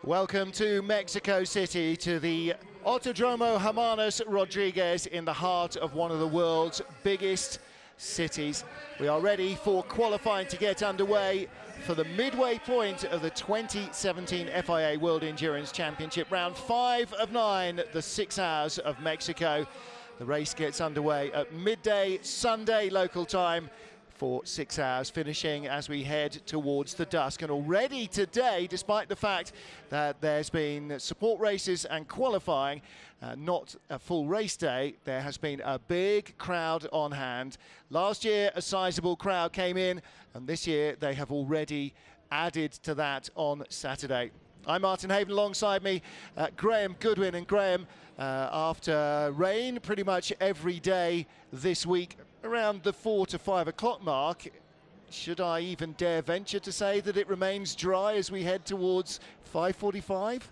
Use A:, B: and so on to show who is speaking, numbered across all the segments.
A: Welcome to Mexico City, to the Autodromo Hermanos Rodriguez in the heart of one of the world's biggest cities. We are ready for qualifying to get underway for the midway point of the 2017 FIA World Endurance Championship, round 5 of 9, the 6 hours of Mexico. The race gets underway at midday Sunday local time for 6 hours, finishing as we head towards the dusk. And already today, despite the fact that there's been support races and qualifying, not a full race day, there has been a big crowd on hand. Last year, a sizable crowd came in, and this year they have already added to that on Saturday. I'm Martin Haven, alongside me, Graham Goodwin. And Graham, after rain pretty much every day this week, around the 4 to 5 o'clock mark, should I even dare venture to say that it remains dry as we head towards 5:45?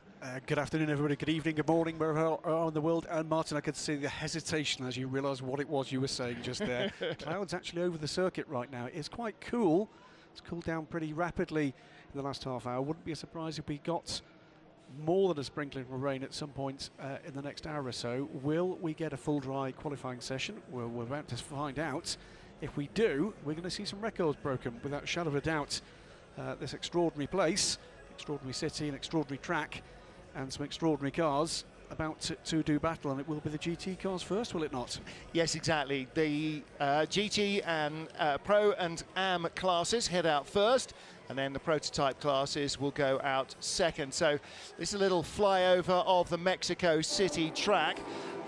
B: Good afternoon, everybody. Good evening, good morning, wherever around the world. And Martin, I could see the hesitation as you realise what it was you were saying just there. Clouds actually over the circuit right now. It's quite cool. It's cooled down pretty rapidly in the last half hour. Wouldn't be a surprise if we got more than a sprinkling of rain at some point in the next hour or so. Will we get a full dry qualifying session? Well, we're about to find out. If we do, we're going to see some records broken, without a shadow of a doubt. This extraordinary place, extraordinary city, an extraordinary track, and some extraordinary cars about to do battle, and it will be the GT cars first, will it not? Yes, exactly. The GT and Pro and AM classes head out first, and then the prototype classes will go out second. So this is a little flyover of the Mexico City track,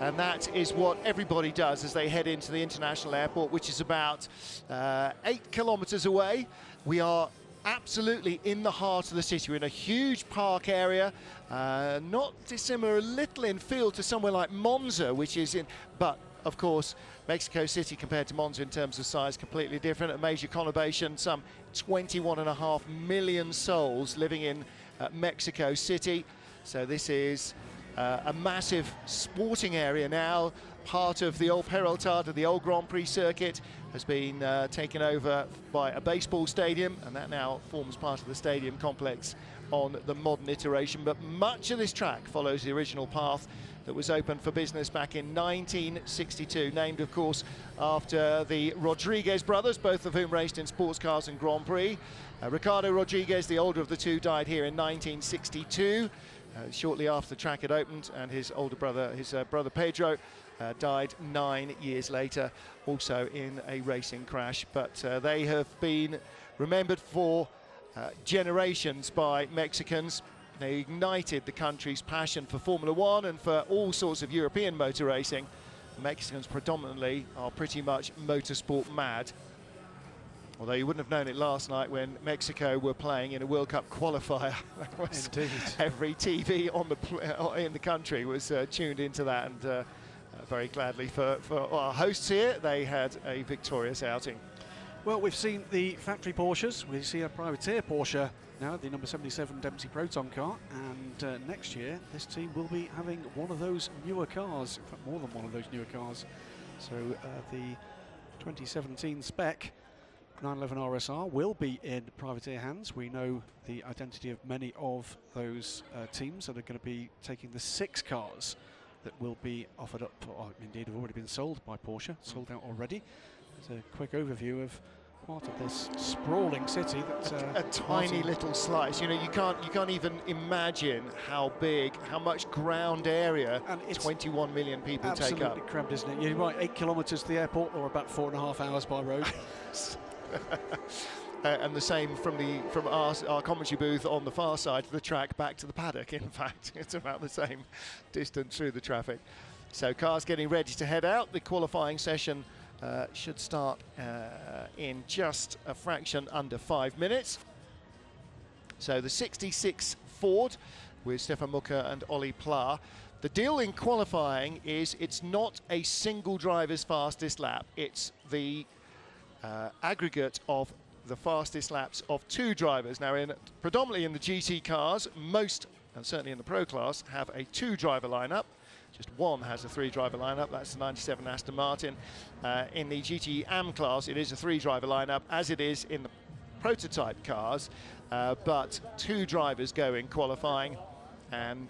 B: and that is what everybody does as they head into the international airport, which is about 8 kilometers away. We are absolutely in the heart of the city. We're in a huge park area, not dissimilar a little in feel to somewhere like Monza, which is in, but of course Mexico City compared to Monza in terms of size, completely different. A major conurbation, some 21.5 million souls living in Mexico City. So this is a massive sporting area now. Part of the old Peraltada, the old Grand Prix circuit, has been taken over by a baseball stadium, and that now forms part of the stadium complex on the modern iteration. But much of this track follows the original path that was opened for business back in 1962, named of course after the Rodriguez brothers, both of whom raced in sports cars and Grand Prix. Ricardo Rodriguez, the older of the two, died here in 1962. Shortly after the track had opened, and his older brother, his brother Pedro, died 9 years later, also in a racing crash. But they have been remembered for generations by Mexicans. They ignited the country's passion for Formula One and for all sorts of European motor racing. Mexicans predominantly are pretty much motorsport mad. Although you wouldn't have known it last night when Mexico were playing in a World Cup qualifier. Indeed.
A: Every TV on in the country was tuned into that, and very gladly for our hosts here, they had a victorious outing. Well, we've seen the factory Porsches. We see a privateer Porsche now, the number 77 Dempsey Proton car, and next year this team will be having one of those newer cars, in fact more than one of those newer cars. So the 2017 spec 911 RSR will be in privateer hands. We know the identity of many of those teams that are going to be taking the 6 cars that will be offered up, or indeed have already been sold by Porsche, sold out already. It's a quick overview of part of this sprawling city that a tiny little slice. You know, you can't even imagine how big, how much ground area and 21 million people take up.
B: Absolutely crammed, isn't it? You're right, 8 kilometres to the airport, or about 4.5 hours by road.
A: And the same from our commentary booth on the far side of the track back to the paddock. In fact, it's about the same distance through the traffic. So cars getting ready to head out. The qualifying session should start in just a fraction under 5 minutes. So the 66 Ford with Stefan Mucker and Ollie Pla. The deal in qualifying is it's not a single driver's fastest lap. It's the aggregate of the fastest laps of 2 drivers. Now, predominantly in the GT cars, most, and certainly in the Pro class, have a 2-driver lineup. Just one has a 3-driver lineup, that's the 97 Aston Martin. In the GT AM class, it is a 3-driver lineup, as it is in the prototype cars, but 2 drivers go in qualifying. and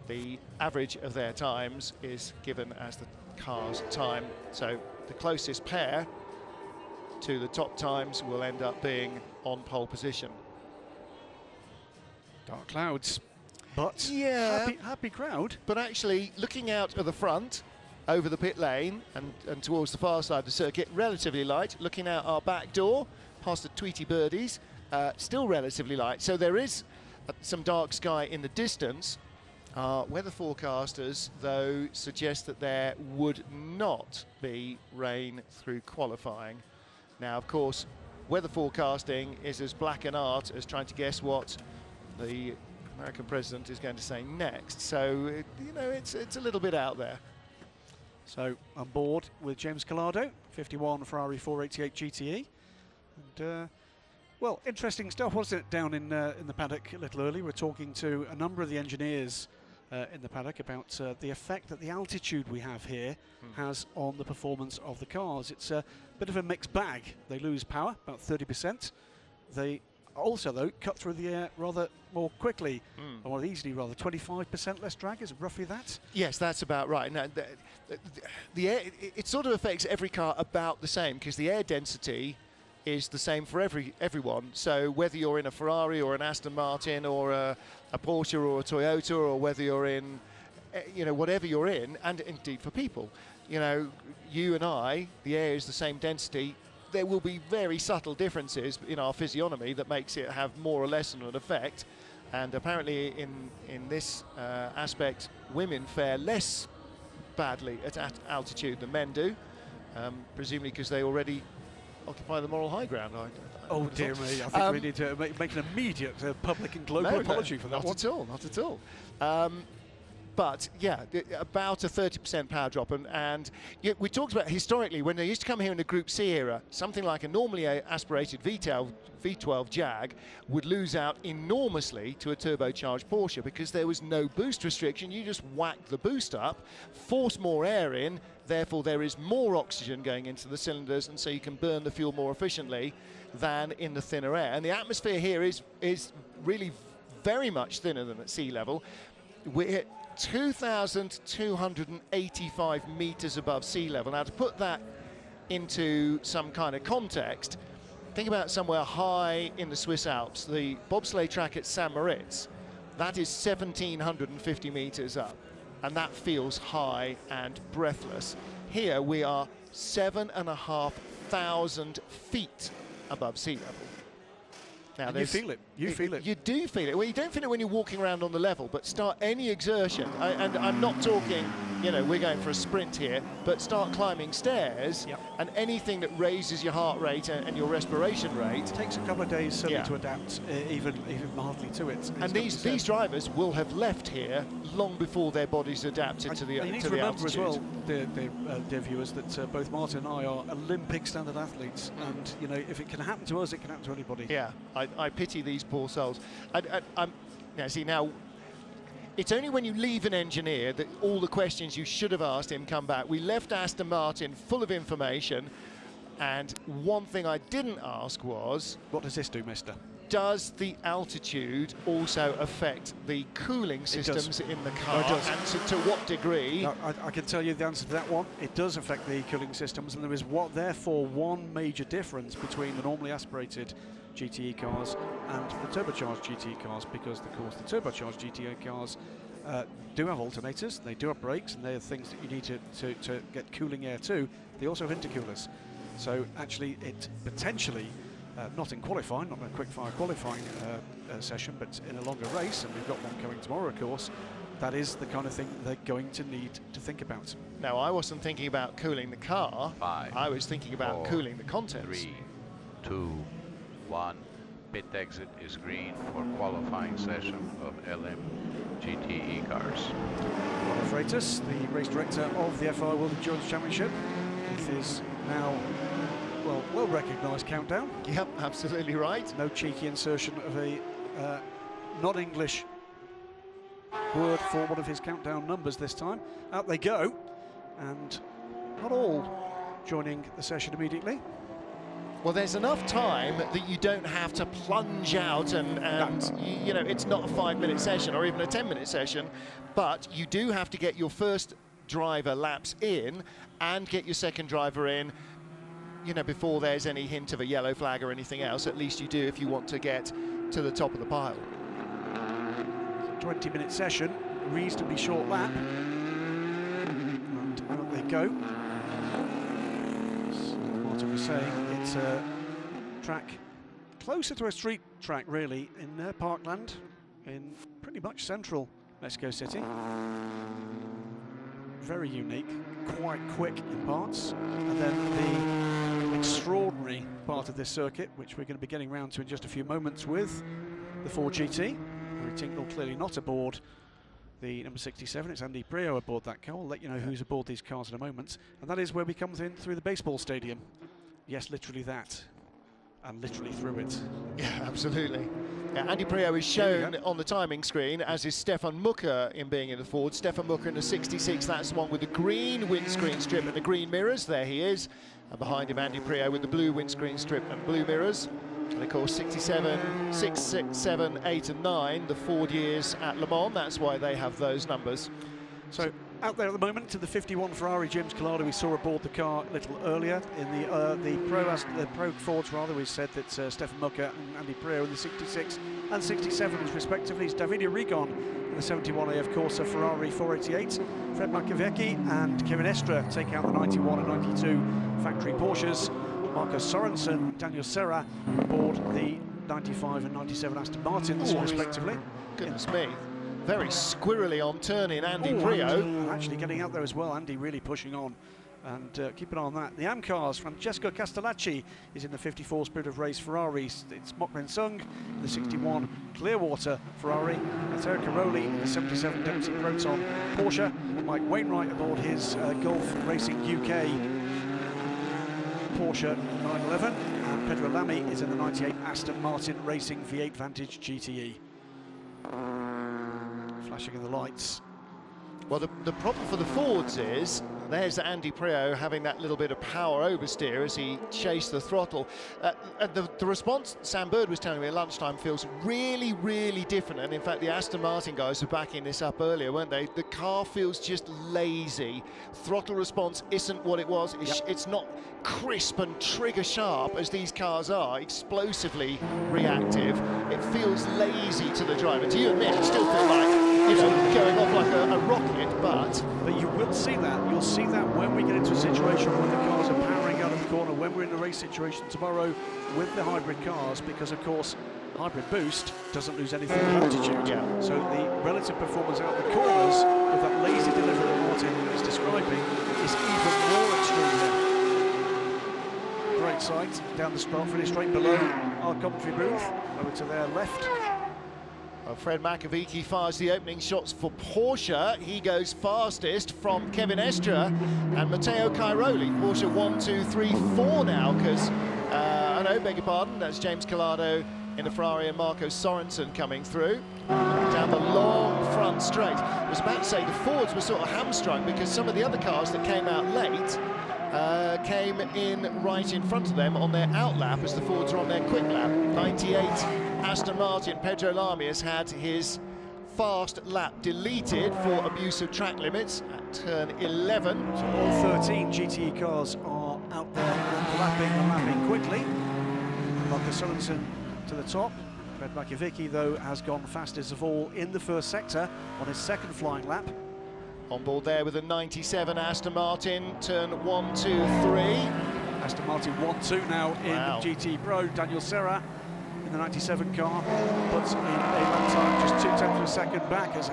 A: the average of their times is given as the car's time. So the closest pair to the top times will end up being on pole position.
B: Dark clouds, but
A: yeah,
B: happy crowd.
A: But actually, looking out of the front, over the pit lane and towards the far side of the circuit, relatively light. Looking out our back door, past the Tweety Birdies, still relatively light. So there is some dark sky in the distance. Weather forecasters, though, suggest that there would not be rain through qualifying. Now, of course, weather forecasting is as black an art as trying to guess what the American president is going to say next. So, you know, it's a little bit out there.
B: So, on board with James Collado, 51 Ferrari 488 GTE. And, well, interesting stuff, wasn't it, down in the paddock a little early. We're talking to a number of the engineers in the paddock about the effect that the altitude we have here has on the performance of the cars. It's a bit of a mixed bag. They lose power, about 30%. They also, though, cut through the air rather more quickly, or more easily rather. 25% less drag, is it roughly that?
A: Yes, that's about right. Now, the air, it sort of affects every car about the same, because the air density is the same for everyone. So whether you're in a Ferrari or an Aston Martin or a Porsche or a Toyota, or whether you're in, you know, whatever you're in, and indeed for people, you know, you and I, the air is the same density. There will be very subtle differences in our physiognomy that makes it have more or less of an effect. And apparently in this aspect, women fare less badly at altitude than men do, presumably because they already occupy the moral high ground.
B: Oh dear me, I think we need to make an immediate public and global apology for that
A: not
B: one.
A: At all, not at all. But yeah, about a 30% power drop, and we talked about historically when they used to come here in the Group C era, something like a normally aspirated V12 Jag would lose out enormously to a turbocharged Porsche because there was no boost restriction. You just whack the boost up, force more air in, therefore there is more oxygen going into the cylinders, and so you can burn the fuel more efficiently than in the thinner air. And the atmosphere here is really very much thinner than at sea level. We're 2,285 meters above sea level. Now, to put that into some kind of context, think about somewhere high in the Swiss Alps, the bobsleigh track at St. Moritz. That is 1,750 meters up, and that feels high and breathless. Here we are 7,500 feet above sea level. Now
B: you feel it. You feel it.
A: You do feel it. Well, you don't feel it when you're walking around on the level, but start any exertion, and I'm not talking, you know, we're going for a sprint here, but start climbing stairs, and anything that raises your heart rate and your respiration rate.
B: It takes a couple of days certainly to adapt, even mildly to it.
A: And these drivers will have left here long before their bodies adapted to the altitude.
B: You need to remember as well, dear viewers, that both Martin and I are Olympic standard athletes, and you know, if it can happen to us, it can happen to anybody.
A: Yeah, I pity these poor souls. Now, it's only when you leave an engineer that all the questions you should have asked him come back. We left Aston Martin full of information, and one thing I didn't ask was,
B: what does this do, mister?
A: Does the altitude also affect the cooling systems in the car?
B: It does.
A: And to what degree?
B: I can tell you the answer to that one. It does affect the cooling systems, and there is therefore one major difference between the normally aspirated GTE cars and the turbocharged GTE cars, because of course the turbocharged GTE cars do have alternators, they do have brakes, and they're things that you need to get cooling air to. They also have intercoolers. So actually it potentially, not in qualifying, not in a quick-fire qualifying session, but in a longer race, and we've got one coming tomorrow, of course, that is the kind of thing they're going to need to think about.
A: No, I wasn't thinking about cooling the car.
C: 5,
A: I was thinking about
C: 4,
A: cooling the contents.
C: 3, 2, 1. Pit exit is green for qualifying session of LM GTE cars.
B: Ron Freitas, the race director of the FI World Endurance Championship, with his now well recognised countdown.
A: Yep, absolutely right.
B: No cheeky insertion of a non-English word for one of his countdown numbers this time. Out they go, and not all joining the session immediately.
A: Well, there's enough time that you don't have to plunge out and you know, it's not a 5-minute session or even a 10-minute session, but you do have to get your first driver laps in and get your second driver in, you know, before there's any hint of a yellow flag or anything else. At least you do if you want to get to the top of the pile.
B: 20-minute session, reasonably short lap, and out they go. So what I was saying, it's a track closer to a street track really in Parkland, in pretty much central Mexico City. Very unique, quite quick in parts, and then the extraordinary part of this circuit, which we're going to be getting round to in just a few moments with the Ford GT. Rory Tingle clearly not aboard the number 67, it's Andy Brio aboard that car. I'll let you know who's aboard these cars in a moment. And that is where we come in through the baseball stadium. Yes, literally that. And literally through it.
A: Yeah, absolutely. Yeah, Andy Brio is shown on the timing screen, as is Stefan Mucker in being in the Ford. Stefan Mucker in the 66, that's the one with the green windscreen strip and the green mirrors. There he is. And behind him, Andy Brio with the blue windscreen strip and blue mirrors. And of course, 67, 6, 6, 7, 8 and 9, the Ford years at Le Mans. That's why they have those numbers.
B: So out there at the moment to the 51 Ferrari, James Collado, we saw aboard the car a little earlier. In the Pro Fords, rather, we said that Stefan Mucker and Andy Brio in the 66 and 67 respectively. It's Davide Rigon in the 71 AF Corsa Ferrari 488. Fred Machiavecchi and Kevin Estre take out the 91 and 92 factory Porsches. Marco Sorensen, Daniel Serra aboard the 95 and 97 Aston Martins respectively.
A: Goodness me. Very squirrely on turning, Andy Brio.
B: And actually getting out there as well, Andy really pushing on. And keep an eye on that. The AM cars, Francesco Castellacci is in the 54 Spirit of Race Ferrari. It's Mokben Sung in the 61 Clearwater Ferrari. Matteo Caroli in the 77 Dempsey Proton Porsche. Mike Wainwright aboard his Gulf Racing UK Porsche 911. And Pedro Lamy is in the 98 Aston Martin Racing V8 Vantage GTE. Flashing in the lights.
A: Well, the problem for the Fords is, there's Andy Brio having that little bit of power oversteer as he chased the throttle. The response, Sam Bird was telling me at lunchtime, feels really, really different. And in fact, the Aston Martin guys were backing this up earlier, weren't they? The car feels just lazy. Throttle response isn't what it was. It's not crisp and trigger sharp as these cars are, explosively reactive. It feels lazy to the driver. Do you admit, it still feels like, you know, going off like a rocket, but
B: you will see that. You'll see that when we get into a situation where the cars are powering out of the corner, when we're in a race situation tomorrow with the hybrid cars, because of course hybrid boost doesn't lose anything in altitude.
A: Yeah.
B: So the relative performance out the corners with that lazy delivery that Martin is describing is even more extreme here. Great sight down the start finish straight below our commentary booth, over to their left.
A: Fred Machiavecchi fires the opening shots for Porsche. He goes fastest from Kevin Estre and Matteo Cairoli. Porsche 1, 2, 3, 4 now, because, beg your pardon, that's James Collado in the Ferrari and Marco Sorensen coming through. Down the long front straight. I was about to say the Fords were sort of hamstrung because some of the other cars that came out late came in right in front of them on their outlap as the Fords are on their quick lap. 98 Aston Martin, Pedro Lamy has had his fast lap deleted for abuse of track limits at turn 11.
B: So all 13 GTE cars are out there and lapping quickly. Marco Sorensen to the top. Fred Machiavecchi, though, has gone fastest of all in the first sector on his second flying lap.
A: On board there with a 97 Aston Martin, turn 1, 2, 3.
B: Aston Martin 1-2 now in GT Pro. Daniel Serra in the 97 car puts in a lap time just 0.2 of a second back as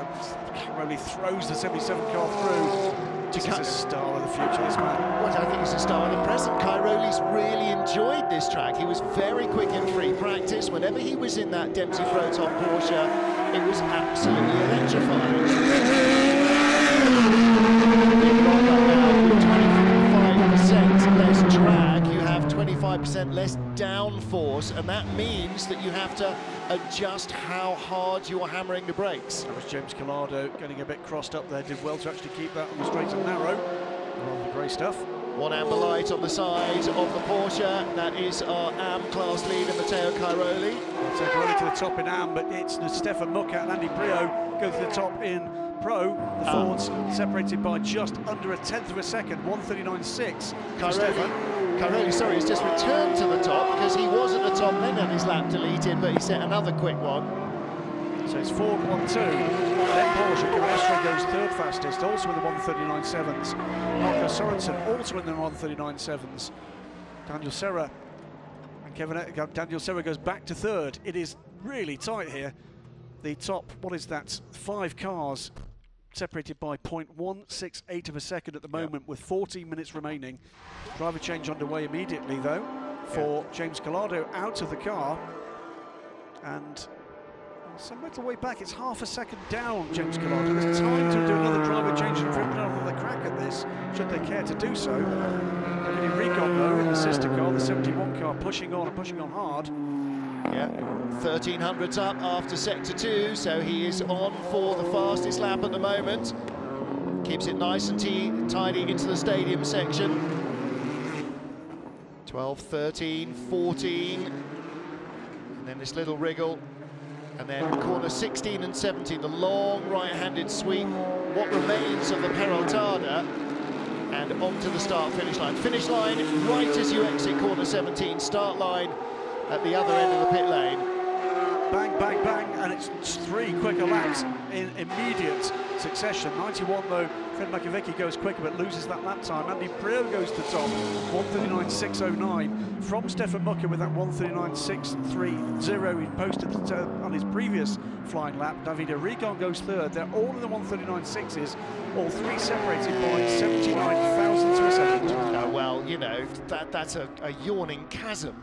B: Caroli throws the 77 car through. This is a star of the future, this man.
A: What I think is a star of the present. Cairoli's really enjoyed this track. He was very quick in free practice. Whenever he was in that Dempsey Proton Porsche, it was absolutely electrifying. 25% less drag, you have 25% less downforce, and that means that you have to adjust how hard you are hammering the brakes.
B: That was James Collado getting a bit crossed up there, did well to actually keep that on the straight and narrow. Rather grey stuff.
A: One amber light on the side of the Porsche. That is our AM class lead, Matteo Cairoli.
B: Matteo Cairoli to the top in AM, but it's Stefan Mucca and Andy Brio go to the top in Pro. The Fords separated by just under a tenth of a second, 1:39.6.
A: Cairoli, sorry, has just returned to the top because he was at the top, then had his lap deleted, but he set another quick one.
B: So it's Ford 1-2. Then Porsche, Cavestre goes third fastest, also in the 1:39.7s. Marco Sorensen also in the 1:39.7s. Daniel Serra and Daniel Serra goes back to third. It is really tight here. The top, what is that? 5 cars separated by 0.168 of a second at the moment, with 14 minutes remaining. Driver change underway immediately though for James Collado out of the car, and some little way back. It's half a second down, James Collado. There's time to do another driver change and for another crack at this, should they care to do so. Davide Rigon though, in the sister car, the 71 car, pushing on and pushing on hard.
A: Yeah, 1300s up after sector 2, so he is on for the fastest lap at the moment. Keeps it nice and tidy into the stadium section. 12, 13, 14, and then this little wriggle. And then corner 16 and 17, the long right-handed sweep, what remains of the Peraltada, and onto the start-finish line. Finish line right as you exit corner 17, start line at the other end of the pit lane.
B: Bang, bang, bang, and it's 3 quicker laps in immediate succession. 91 though, Fred Makowiecki goes quicker but loses that lap time. Andy Brio goes to top, 1:39.609 from Stefan Mucca with that 1:39.630 he posted on his previous flying lap. Davide Rigon goes third. They're all in the 1:39.6s, all 3 separated by 79 thousandths of a second.
A: Well, you know, that's a yawning chasm.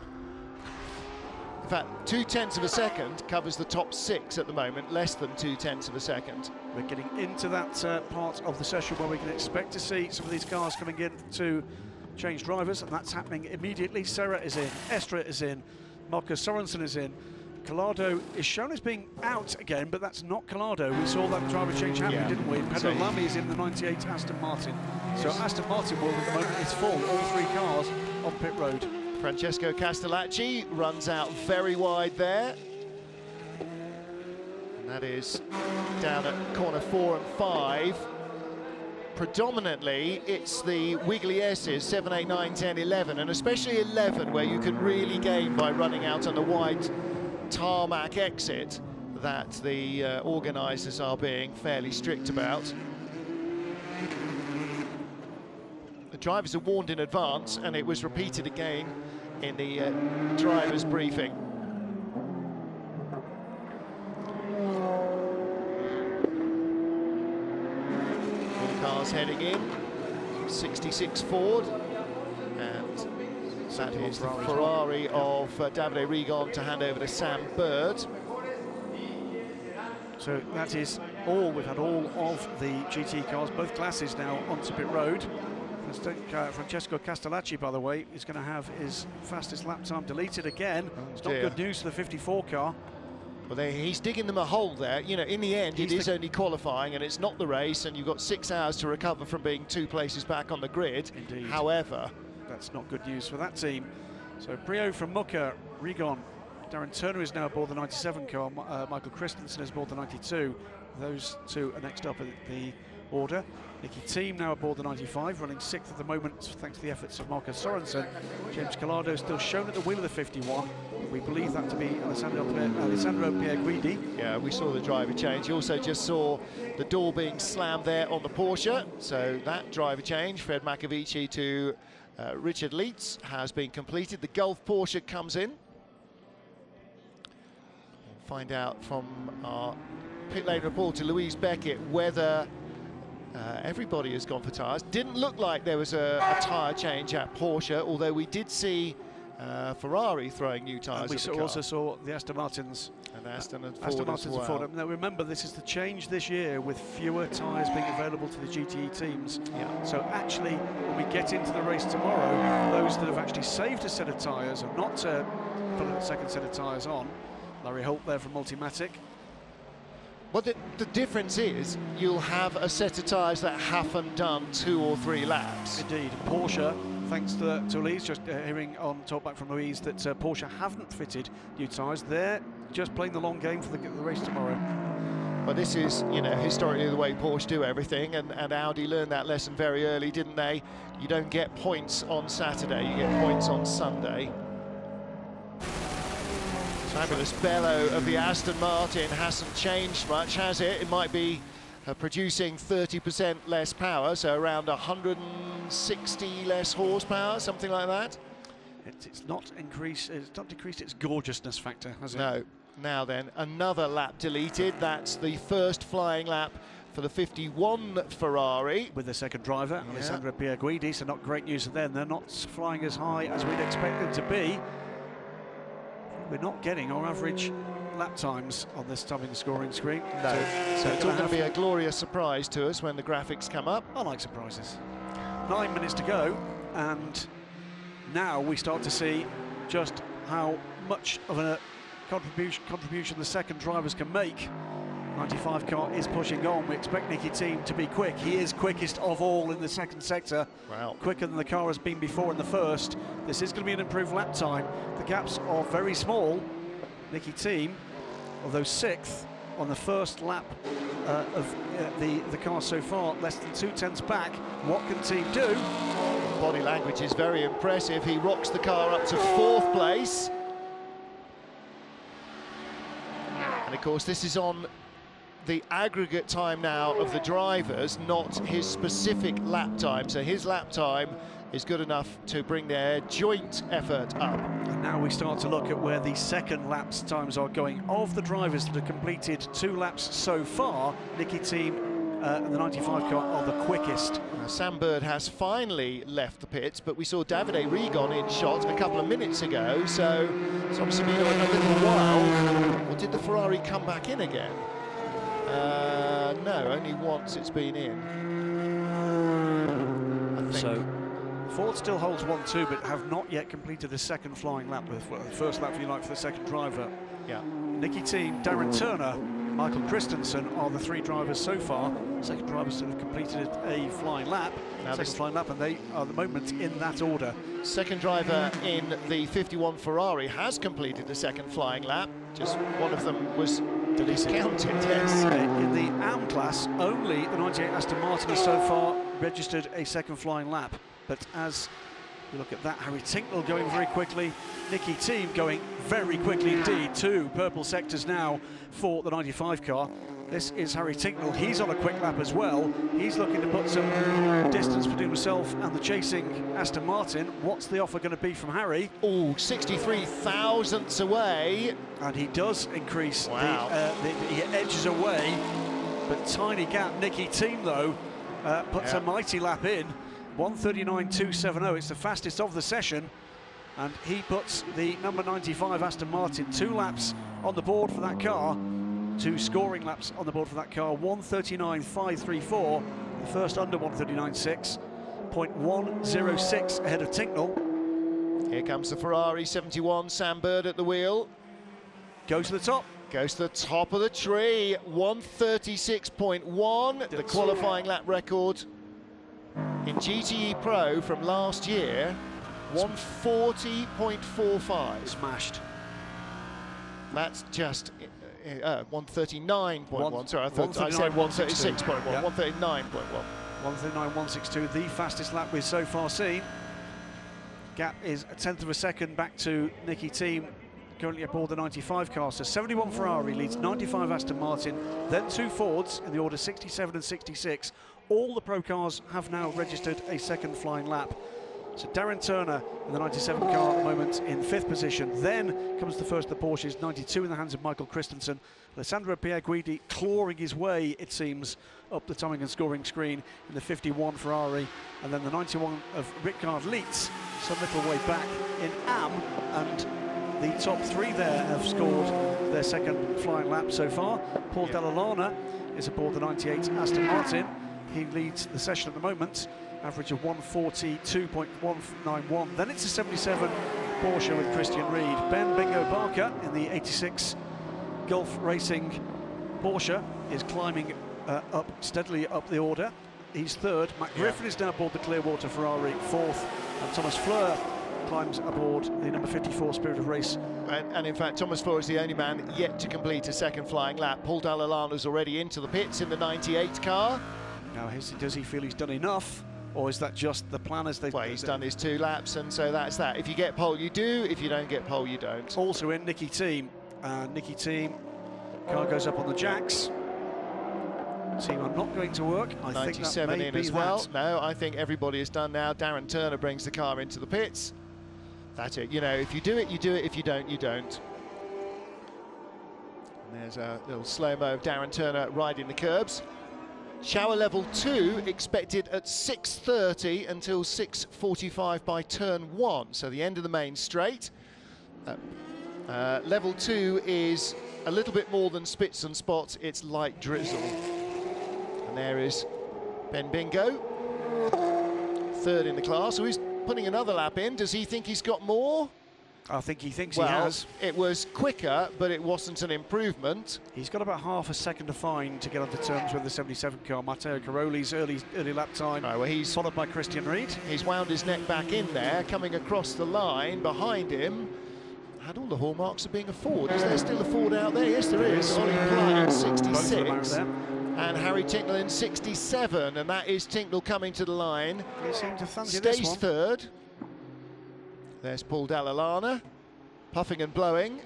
A: In fact, 0.2 of a second covers the top 6 at the moment, less than 0.2 of a second.
B: We're getting into that part of the session where we can expect to see some of these cars coming in to change drivers, and that's happening immediately. Serra is in, Estra is in, Marco Sorensen is in. Collado is shown as being out again, but that's not Collado. We saw that driver change happen, didn't we? Pedro Lamy is in the 98 Aston Martin. So Aston Martin will, at the moment, is full, all 3 cars on pit road.
A: Francesco Castellacci runs out very wide there. And that is down at corner 4 and 5. Predominantly, it's the wiggly S's, 7, 8, 9, 10, 11, and especially 11, where you can really gain by running out on the wide tarmac exit, that the organisers are being fairly strict about. The drivers are warned in advance, and it was repeated again in the driver's briefing. All cars heading in, 66 Ford, and that is the Ferrari of Davide Rigon to hand over to Sam Bird.
B: So that is all. We've had all of the GT cars, both classes now onto pit road. Francesco Castellacci, by the way, is going to have his fastest lap time deleted again. It's not good news for the 54 car.
A: Well, he's digging them a hole there. You know, in the end, it is only qualifying, and it's not the race, and you've got 6 hours to recover from being 2 places back on the grid.
B: Indeed.
A: However,
B: that's not good news for that team. So Brio from Mucca, Rigon, Darren Turner is now aboard the 97 car, Michael Christensen is aboard the 92. Those 2 are next up in the order. Nicky Thiem now aboard the 95, running 6th at the moment thanks to the efforts of Marco Sorensen. James Collado still shown at the wheel of the 51. We believe that to be Alessandro Pierguidi.
A: Yeah, we saw the driver change. You also just saw the door being slammed there on the Porsche. So that driver change, Fred Makowiecki to Richard Leitz, has been completed. The Gulf Porsche comes in. We'll find out from our pit lane reporter Louise Beckett whether everybody has gone for tyres. Didn't look like there was a tyre change at Porsche, although we did see Ferrari throwing new tyres.
B: We also saw the Aston Martins.
A: And Aston and Ford
B: Aston Martins
A: as well.
B: and Ford. Now remember, this is the change this year with fewer tyres being available to the GTE teams.
A: Yeah.
B: So actually, when we get into the race tomorrow, those that have actually saved a set of tyres and not put a second set of tyres on, Larry Holt there from Multimatic,
A: Well, the difference is you'll have a set of tyres that haven't done 2 or 3 laps.
B: Indeed. Porsche, thanks to Louise, just hearing on talkback from Louise that Porsche haven't fitted new tyres. They're just playing the long game for the race tomorrow.
A: Well, this is, you know, historically the way Porsche do everything, and Audi learned that lesson very early, didn't they? You don't get points on Saturday, you get points on Sunday. Fabulous bellow of the Aston Martin hasn't changed much, has it? It might be producing 30% less power, so around 160 less horsepower, something like that.
B: It's not decreased its gorgeousness factor, has it?
A: No. Now then, another lap deleted. That's the first flying lap for the 51 Ferrari.
B: With the second driver, Alessandro Pierguidi, so not great news for them. They're not flying as high as we'd expect them to be. We're not getting our average lap times on this timing scoring screen.
A: No, so it's all going to be a glorious surprise to us when the graphics come up.
B: I like surprises. 9 minutes to go, and now we start to see just how much of a contribution the second drivers can make. 95 car is pushing on. We expect Nicky Team to be quick. He is quickest of all in the second sector.
A: Wow. Quicker
B: than the car has been before in the first. This is going to be an improved lap time. The gaps are very small. Nicky Team, although 6th on the first lap of the car so far, less than 2/10 back. What can Team do?
A: Body language is very impressive. He rocks the car up to 4th place. And of course, this is on the aggregate time now of the drivers, not his specific lap time. So his lap time is good enough to bring their joint effort up.
B: And now we start to look at where the second laps times are going. Of the drivers that have completed 2 laps so far, Nicky Team and the 95 car are the quickest.
A: Sam Bird has finally left the pits, but we saw Davide Rigon in shot a couple of minutes ago, so it's obviously been a little while. Or did the Ferrari come back in again? No, only once it's been in. I think.
B: So Ford still holds 1-2, but have not yet completed the second flying lap. The first lap, if you like, for the second driver.
A: Yeah.
B: Nicky Team, Darren Turner, Michael Christensen are the 3 drivers so far. Second drivers that have completed a flying lap. Flying lap, and they are at the moment in that order.
A: Second driver in the 51 Ferrari has completed the second flying lap. Just one of them was discounted, yes.
B: In the AM class, only the 98 Aston Martin has so far registered a second flying lap. But as we look at that, Harry Tincknell going very quickly, Nicky Team going very quickly indeed. 2 purple sectors now for the 95 car. This is Harry Tincknell. He's on a quick lap as well. He's looking to put some distance between himself and the chasing Aston Martin. What's the offer going to be from Harry?
A: Oh, 63 thousandths away.
B: And he does increase.
A: Wow.
B: He edges away, but tiny gap. Nicky Team, though, puts a mighty lap in. 1:39.270. It's the fastest of the session. And he puts the number 95 Aston Martin 2 laps on the board for that car. 2 scoring laps on the board for that car. 1:39.534. The first under 1:39.6. 0.106 ahead of Tincknell.
A: Here comes the Ferrari 71, Sam Bird at the wheel.
B: Goes to the top.
A: Goes to the top of the tree. 1:36.1, the qualifying lap record in GTE Pro from last year. 1:40.45.
B: Smashed.
A: That's just 1:39.1. Sorry, I said 1:36.1.
B: Yeah.
A: 1:39.1.
B: 1:39.162, the fastest lap we've so far seen. Gap is 1/10 of a second back to Nicky Team, currently aboard the 95 car. So 71 Ferrari leads 95 Aston Martin, then 2 Fords in the order 67 and 66. All the Pro cars have now registered a second flying lap. So Darren Turner in the 97 car at the moment in 5th position. Then comes the first of the Porsches, 92 in the hands of Michael Christensen. Alessandro Pierguidi clawing his way, it seems, up the timing and scoring screen in the 51 Ferrari. And then the 91 of Ricard Leitz, some little way back in AM. And the top 3 there have scored their second flying lap so far. Paul Dall'Anna is aboard the 98 Aston Martin. He leads the session at the moment. Average of 1:42.191. Then it's a 77 Porsche with Christian Reed. Ben Bingo Barker in the 86 Gulf Racing Porsche is climbing up steadily up the order. He's third. Matt Griffin is now aboard the Clearwater Ferrari, fourth, and Thomas Fleur climbs aboard the number 54 Spirit of Race.
A: And in fact, Thomas Fleur is the only man yet to complete a second flying lap. Paul Dallalana's already into the pits in the 98 car.
B: Now, does he feel he's done enough, or is that just the plan as they...
A: Well, he's done his 2 laps, and so that's that. If you get pole, you do. If you don't get pole, you don't.
B: Also in Nicky Team. Nicky Team, car goes up on the jacks. Team are not going to work. I
A: 97
B: think that may
A: in as well. No, I think everybody is done now. Darren Turner brings the car into the pits. That's it. You know, if you do it, you do it. If you don't, you don't. And there's a little slow-mo of Darren Turner riding the curbs. Shower level 2 expected at 6:30 until 6:45 by turn 1, so the end of the main straight. Level 2 is a little bit more than spits and spots, it's light drizzle. And there is Ben Bingo, third in the class, so he's putting another lap in. Does he think he's got more?
B: I think he thinks
A: well,
B: he has.
A: It was quicker, but it wasn't an improvement.
B: He's got about half a second to find to get onto terms with the 77 car. Matteo Caroli's early lap time,
A: right, well, he's
B: followed by Christian Reed.
A: He's wound his neck back in there, coming across the line behind him. Had all the hallmarks of being a Ford. Is there still a Ford out there? Yes, there is. Ollie Platt in 66. And Harry Tinknell in 67. And that is Tinknell coming to the line.
B: He seemed to fancy
A: Stays
B: this one.
A: third. There's Paul Dallalana, puffing and blowing.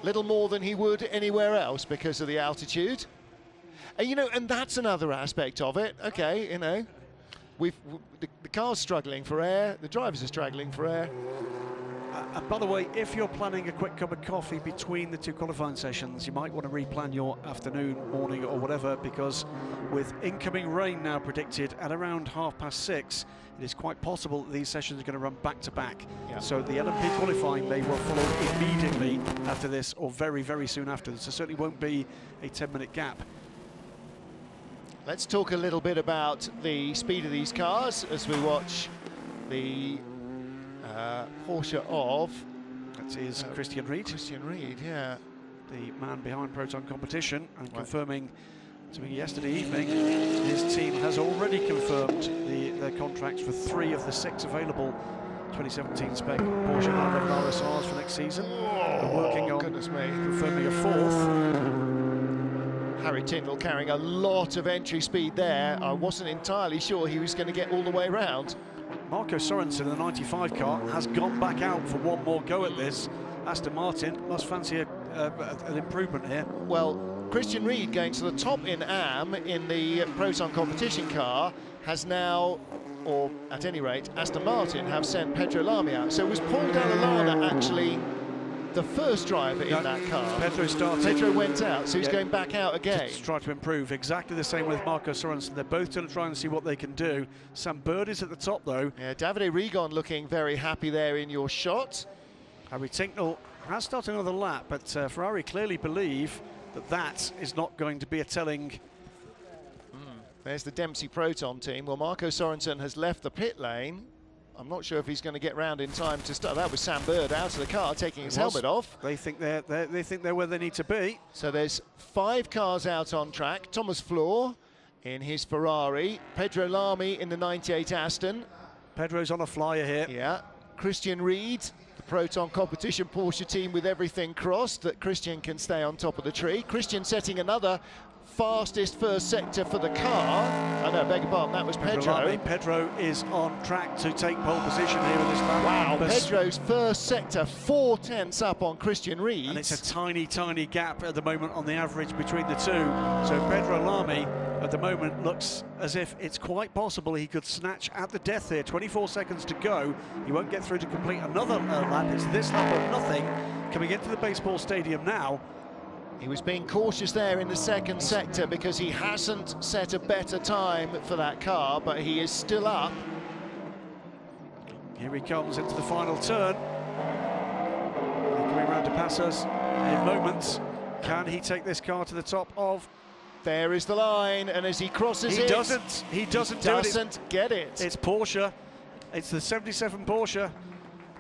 A: Little more than he would anywhere else because of the altitude. And, you know, and that's another aspect of it. Okay, you know, the car's struggling for air. The drivers are struggling for air.
B: And by the way, if you're planning a quick cup of coffee between the 2 qualifying sessions, you might want to replan your afternoon, morning or whatever, because with incoming rain now predicted at around 6:30, it is quite possible that these sessions are going to run back to back.
A: Yeah.
B: So the LMP qualifying may well follow immediately after this, or very, very soon after this. So certainly won't be a 10-minute gap.
A: Let's talk a little bit about the speed of these cars as we watch the Porsche of...
B: That is Christian Reed.
A: Christian Reed, yeah.
B: The man behind Proton Competition, and confirming to me yesterday evening, his team has already confirmed their contracts for 3 of the 6 available 2017 spec Porsche 911 RSRs for next season. They're working on confirming a 4th.
A: Harry Tinknell carrying a lot of entry speed there. I wasn't entirely sure he was going to get all the way round.
B: Marco Sorensen in the 95 car has gone back out for one more go at this. Aston Martin must fancy an improvement here.
A: Well, Christian Reed going to the top in AM in the Proton Competition car has now, or at any rate, Aston Martin have sent Pedro Lamy out. So was Paul Dallalana actually the first driver in that car?
B: Pedro started.
A: Pedro went out, so he's going back out again.
B: To try to improve. Exactly the same with Marco Sorensen. They're both going to try and see what they can do. Sam Bird is at the top, though.
A: Yeah, Davide Rigon looking very happy there in your shot.
B: Harry Tinknell has started another lap, but Ferrari clearly believe that that is not going to be a telling.
A: There's the Dempsey Proton team. Well, Marco Sorensen has left the pit lane. I'm not sure if he's going to get round in time to start. That was Sam Bird out of the car, taking his helmet off.
B: They think they're where they need to be.
A: So there's 5 cars out on track. Thomas Fleur in his Ferrari. Pedro Lamy in the 98 Aston.
B: Pedro's on a flyer here.
A: Yeah. Christian Reed, the Proton Competition Porsche team with everything crossed that Christian can stay on top of the tree. Christian setting another fastest first sector for the car. Oh no, beg your pardon, that was Pedro.
B: Pedro is on track to take pole position here in this lap.
A: Wow, Pedro's first sector 4 tenths up on Christian Reed.
B: And it's a tiny, tiny gap at the moment on the average between the two. So Pedro Lamy at the moment looks as if it's quite possible he could snatch at the death here. 24 seconds to go. He won't get through to complete another lap. It's this lap of nothing coming into the baseball stadium now.
A: He was being cautious there in the second sector because he hasn't set a better time for that car, but he is still up.
B: Here he comes into the final turn. Coming around to pass us in moments. Can he take this car to the top of?
A: There is the line, and as he crosses
B: He doesn't
A: get it.
B: It's Porsche. It's the 77 Porsche.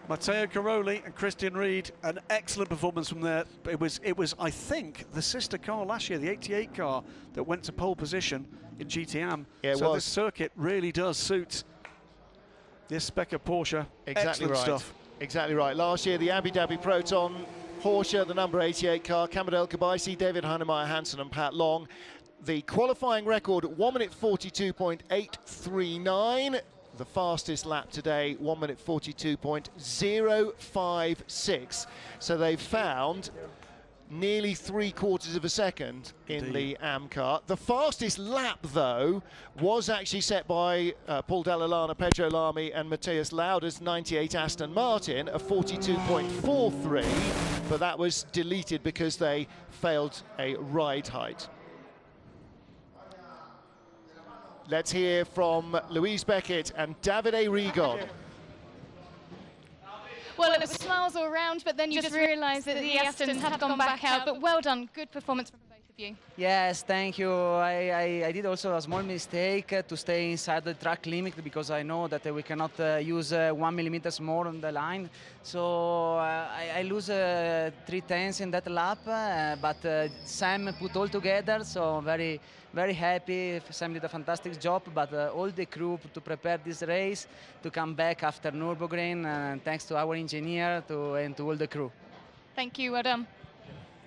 B: Matteo Caroli and Christian Reed, an excellent performance from there. It was, I think, the sister car last year, the 88 car, that went to pole position in GTM.
A: Yeah, it
B: so
A: was.
B: this circuit really does suit this spec of Porsche.
A: Exactly
B: excellent
A: right.
B: stuff.
A: Exactly right. Last year, the Abu Dhabi Proton, Porsche, the number 88 car, Kamad El Khabaisi, David Heinemeier Hansen and Pat Long. The qualifying record, 1 minute 42.839. The fastest lap today, 1 minute 42.056. So they've found nearly 3/4 of a second in the AM car. The fastest lap, though, was actually set by Paul Dalla Lana, Pedro Lamy and Matthias Lauda's 98 Aston Martin, a 42.43, but that was deleted because they failed a ride height. Let's hear from Louise Beckett and Davide Rigon.
D: Well, it was smiles all around, but then you just realised that the Astons had gone back out. But well done, good performance from both of you.
E: Yes, thank you. I did also a small mistake to stay inside the track limit because I know that we cannot use 1 millimeter more on the line. So I lose 3/10 in that lap, but Sam put all together, so very happy. Sam did a fantastic job, but all the crew to prepare this race, to come back after Nürburgring, and thanks to our engineer and to all the crew.
D: Thank you, well done.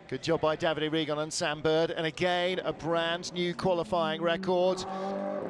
A: Good job by Davide Rigon and Sam Bird, and again a brand new qualifying record.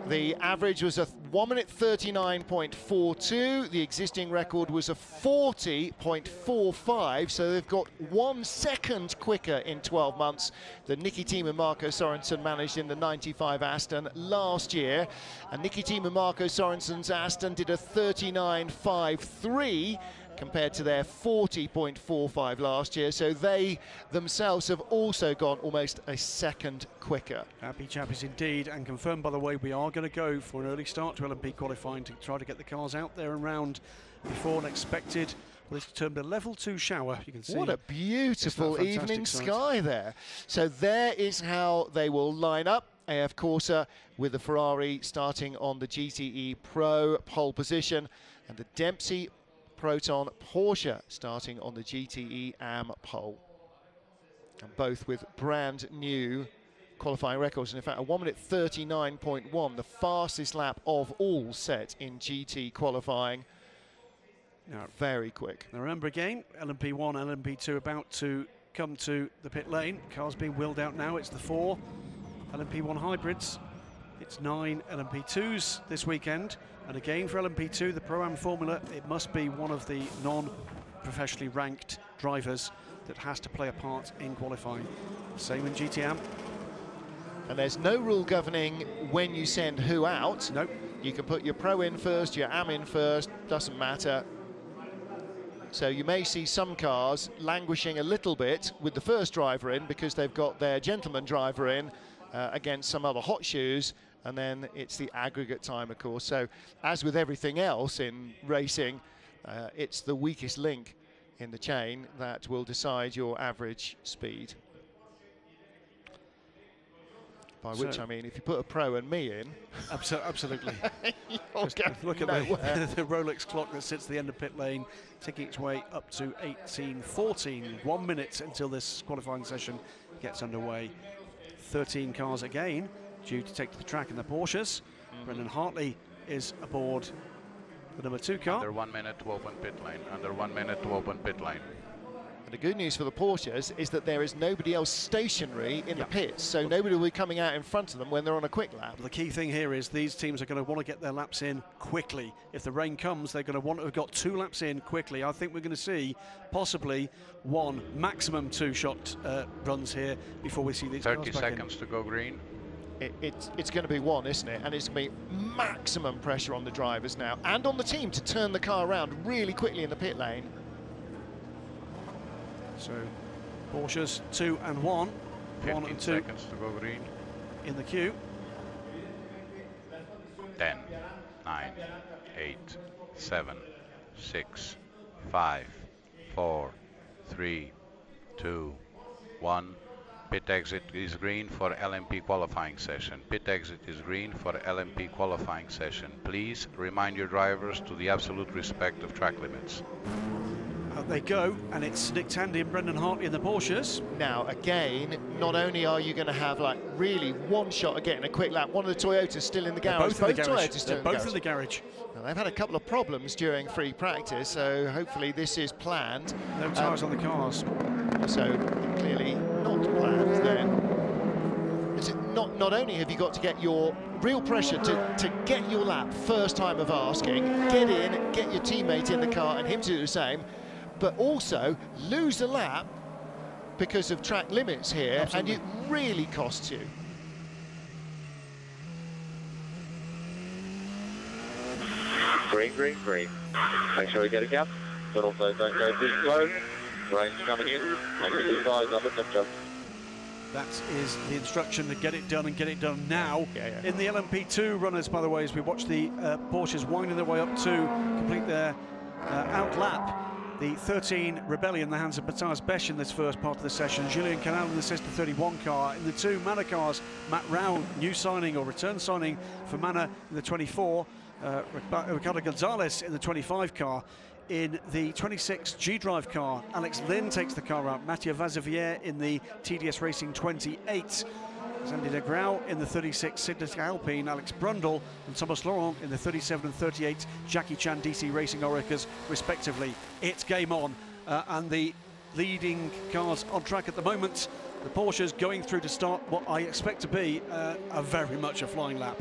A: The average was a 1 minute 39.42. The existing record was a 40.45, so they've got 1 second quicker in 12 months than Nicky Thiem and Marco Sorensen managed in the 95 Aston last year. And Nicky Thiem and Marco Sorensen's Aston did a 39.53 compared to their 40.45 last year, so they themselves have also gone almost a second quicker.
B: Happy chappies indeed, and confirmed, by the way, we are going to go for an early start to LMP qualifying to try to get the cars out there and round before an expected, well, it's termed a level 2 shower. You can see.
A: What a beautiful evening sky there. So there is how they will line up. AF Corsa with the Ferrari starting on the GTE Pro pole position, and the Dempsey Proton Porsche starting on the GTE AM pole. And both with brand new qualifying records. And in fact, a 1 minute 39.1, the fastest lap of all set in GT qualifying.
B: Now,
A: very quick.
B: Now remember again, LMP1 and LMP2 about to come to the pit lane. Cars being wheeled out now. It's the 4 LMP1 hybrids. It's 9 LMP2s this weekend. And again for LMP2, the Pro-Am formula, it must be one of the non-professionally ranked drivers that has to play a part in qualifying. Same in GTM.
A: And there's no rule governing when you send who out.
B: Nope.
A: You can put your Pro in first, your Am in first, doesn't matter. So you may see some cars languishing a little bit with the first driver in because they've got their gentleman driver in against some other hot shoes, and then it's the aggregate time, of course. So as with everything else in racing, it's the weakest link in the chain that will decide your average speed. By which I mean, if you put a Pro and me in...
B: Absolutely. Just look at the Rolex clock that sits at the end of pit lane, taking its way up to 18:14. 1 minute until this qualifying session gets underway. 13 cars again due to take to the track in the Porsches. Brendan Hartley is aboard the number 2 car.
C: Under 1 minute to open pit lane. Under 1 minute to open pit lane.
A: And the good news for the Porsches is that there is nobody else stationary in the pits, so nobody will be coming out in front of them when they're on a quick lap.
B: The key thing here is these teams are going to want to get their laps in quickly. If the rain comes, they're going to want to have got 2 laps in quickly. I think we're going to see possibly 1, maximum 2 shot runs here before we see these
C: 30
B: cars back
C: seconds to go green.
A: It's going to be 1, isn't it? And it's going to be maximum pressure on the drivers now and on the team to turn the car around really quickly in the pit lane.
B: So Porsches 2 and 1. 1 and 2
C: seconds to go green.
B: In the queue.
C: 10, 9, 8, 7, 6, 5, 4, 3, 2, 1. Pit exit is green for LMP qualifying session. Pit exit is green for LMP qualifying session. Please remind your drivers to the absolute respect of track limits.
B: Out they go, and it's Nick Tandy and Brendan Hartley in the Porsches.
A: Now, again, not only are you going to have like really one shot at getting a quick lap, one of the Toyotas still in the garage.
B: Both in the garage.
A: Toyotas still
B: Both in the garage.
A: Now, they've had a couple of problems during free practice, so hopefully this is planned.
B: No tyres on the cars.
A: So clearly not planned then. Not only have you got to get your real pressure to get your lap first time of asking, get in, get your teammate in the car and him to do the same, but also lose a lap because of track limits here. Absolutely. And it really costs you.
F: Green, green, green. Make sure you get a gap, but also don't go too slow. Rain's coming in. Make sure your tyres up at temperature.
B: That is the instruction to get it done and get it done now. In the LMP2 runners, by the way, as we watch the Porsches winding their way up to complete their outlap. The 13 Rebellion in the hands of Matthias Besch in this first part of the session. Julien Canal in the Sister 31 car. In the two Manor cars, Matt Rao, new signing or return signing for Manor in the 24. Ricardo Gonzalez in the 25 car. In the 26 G-Drive car, Alex Lynn takes the car out. Mathieu Vazevier in the TDS Racing 28. Sandy de Grau in the 36 Sidney Alpine, Alex Brundle and Thomas Laurent in the 37 and 38 Jackie Chan DC Racing Orekas, respectively. It's game on, and the leading cars on track at the moment. The Porsches going through to start what I expect to be a very much a flying lap.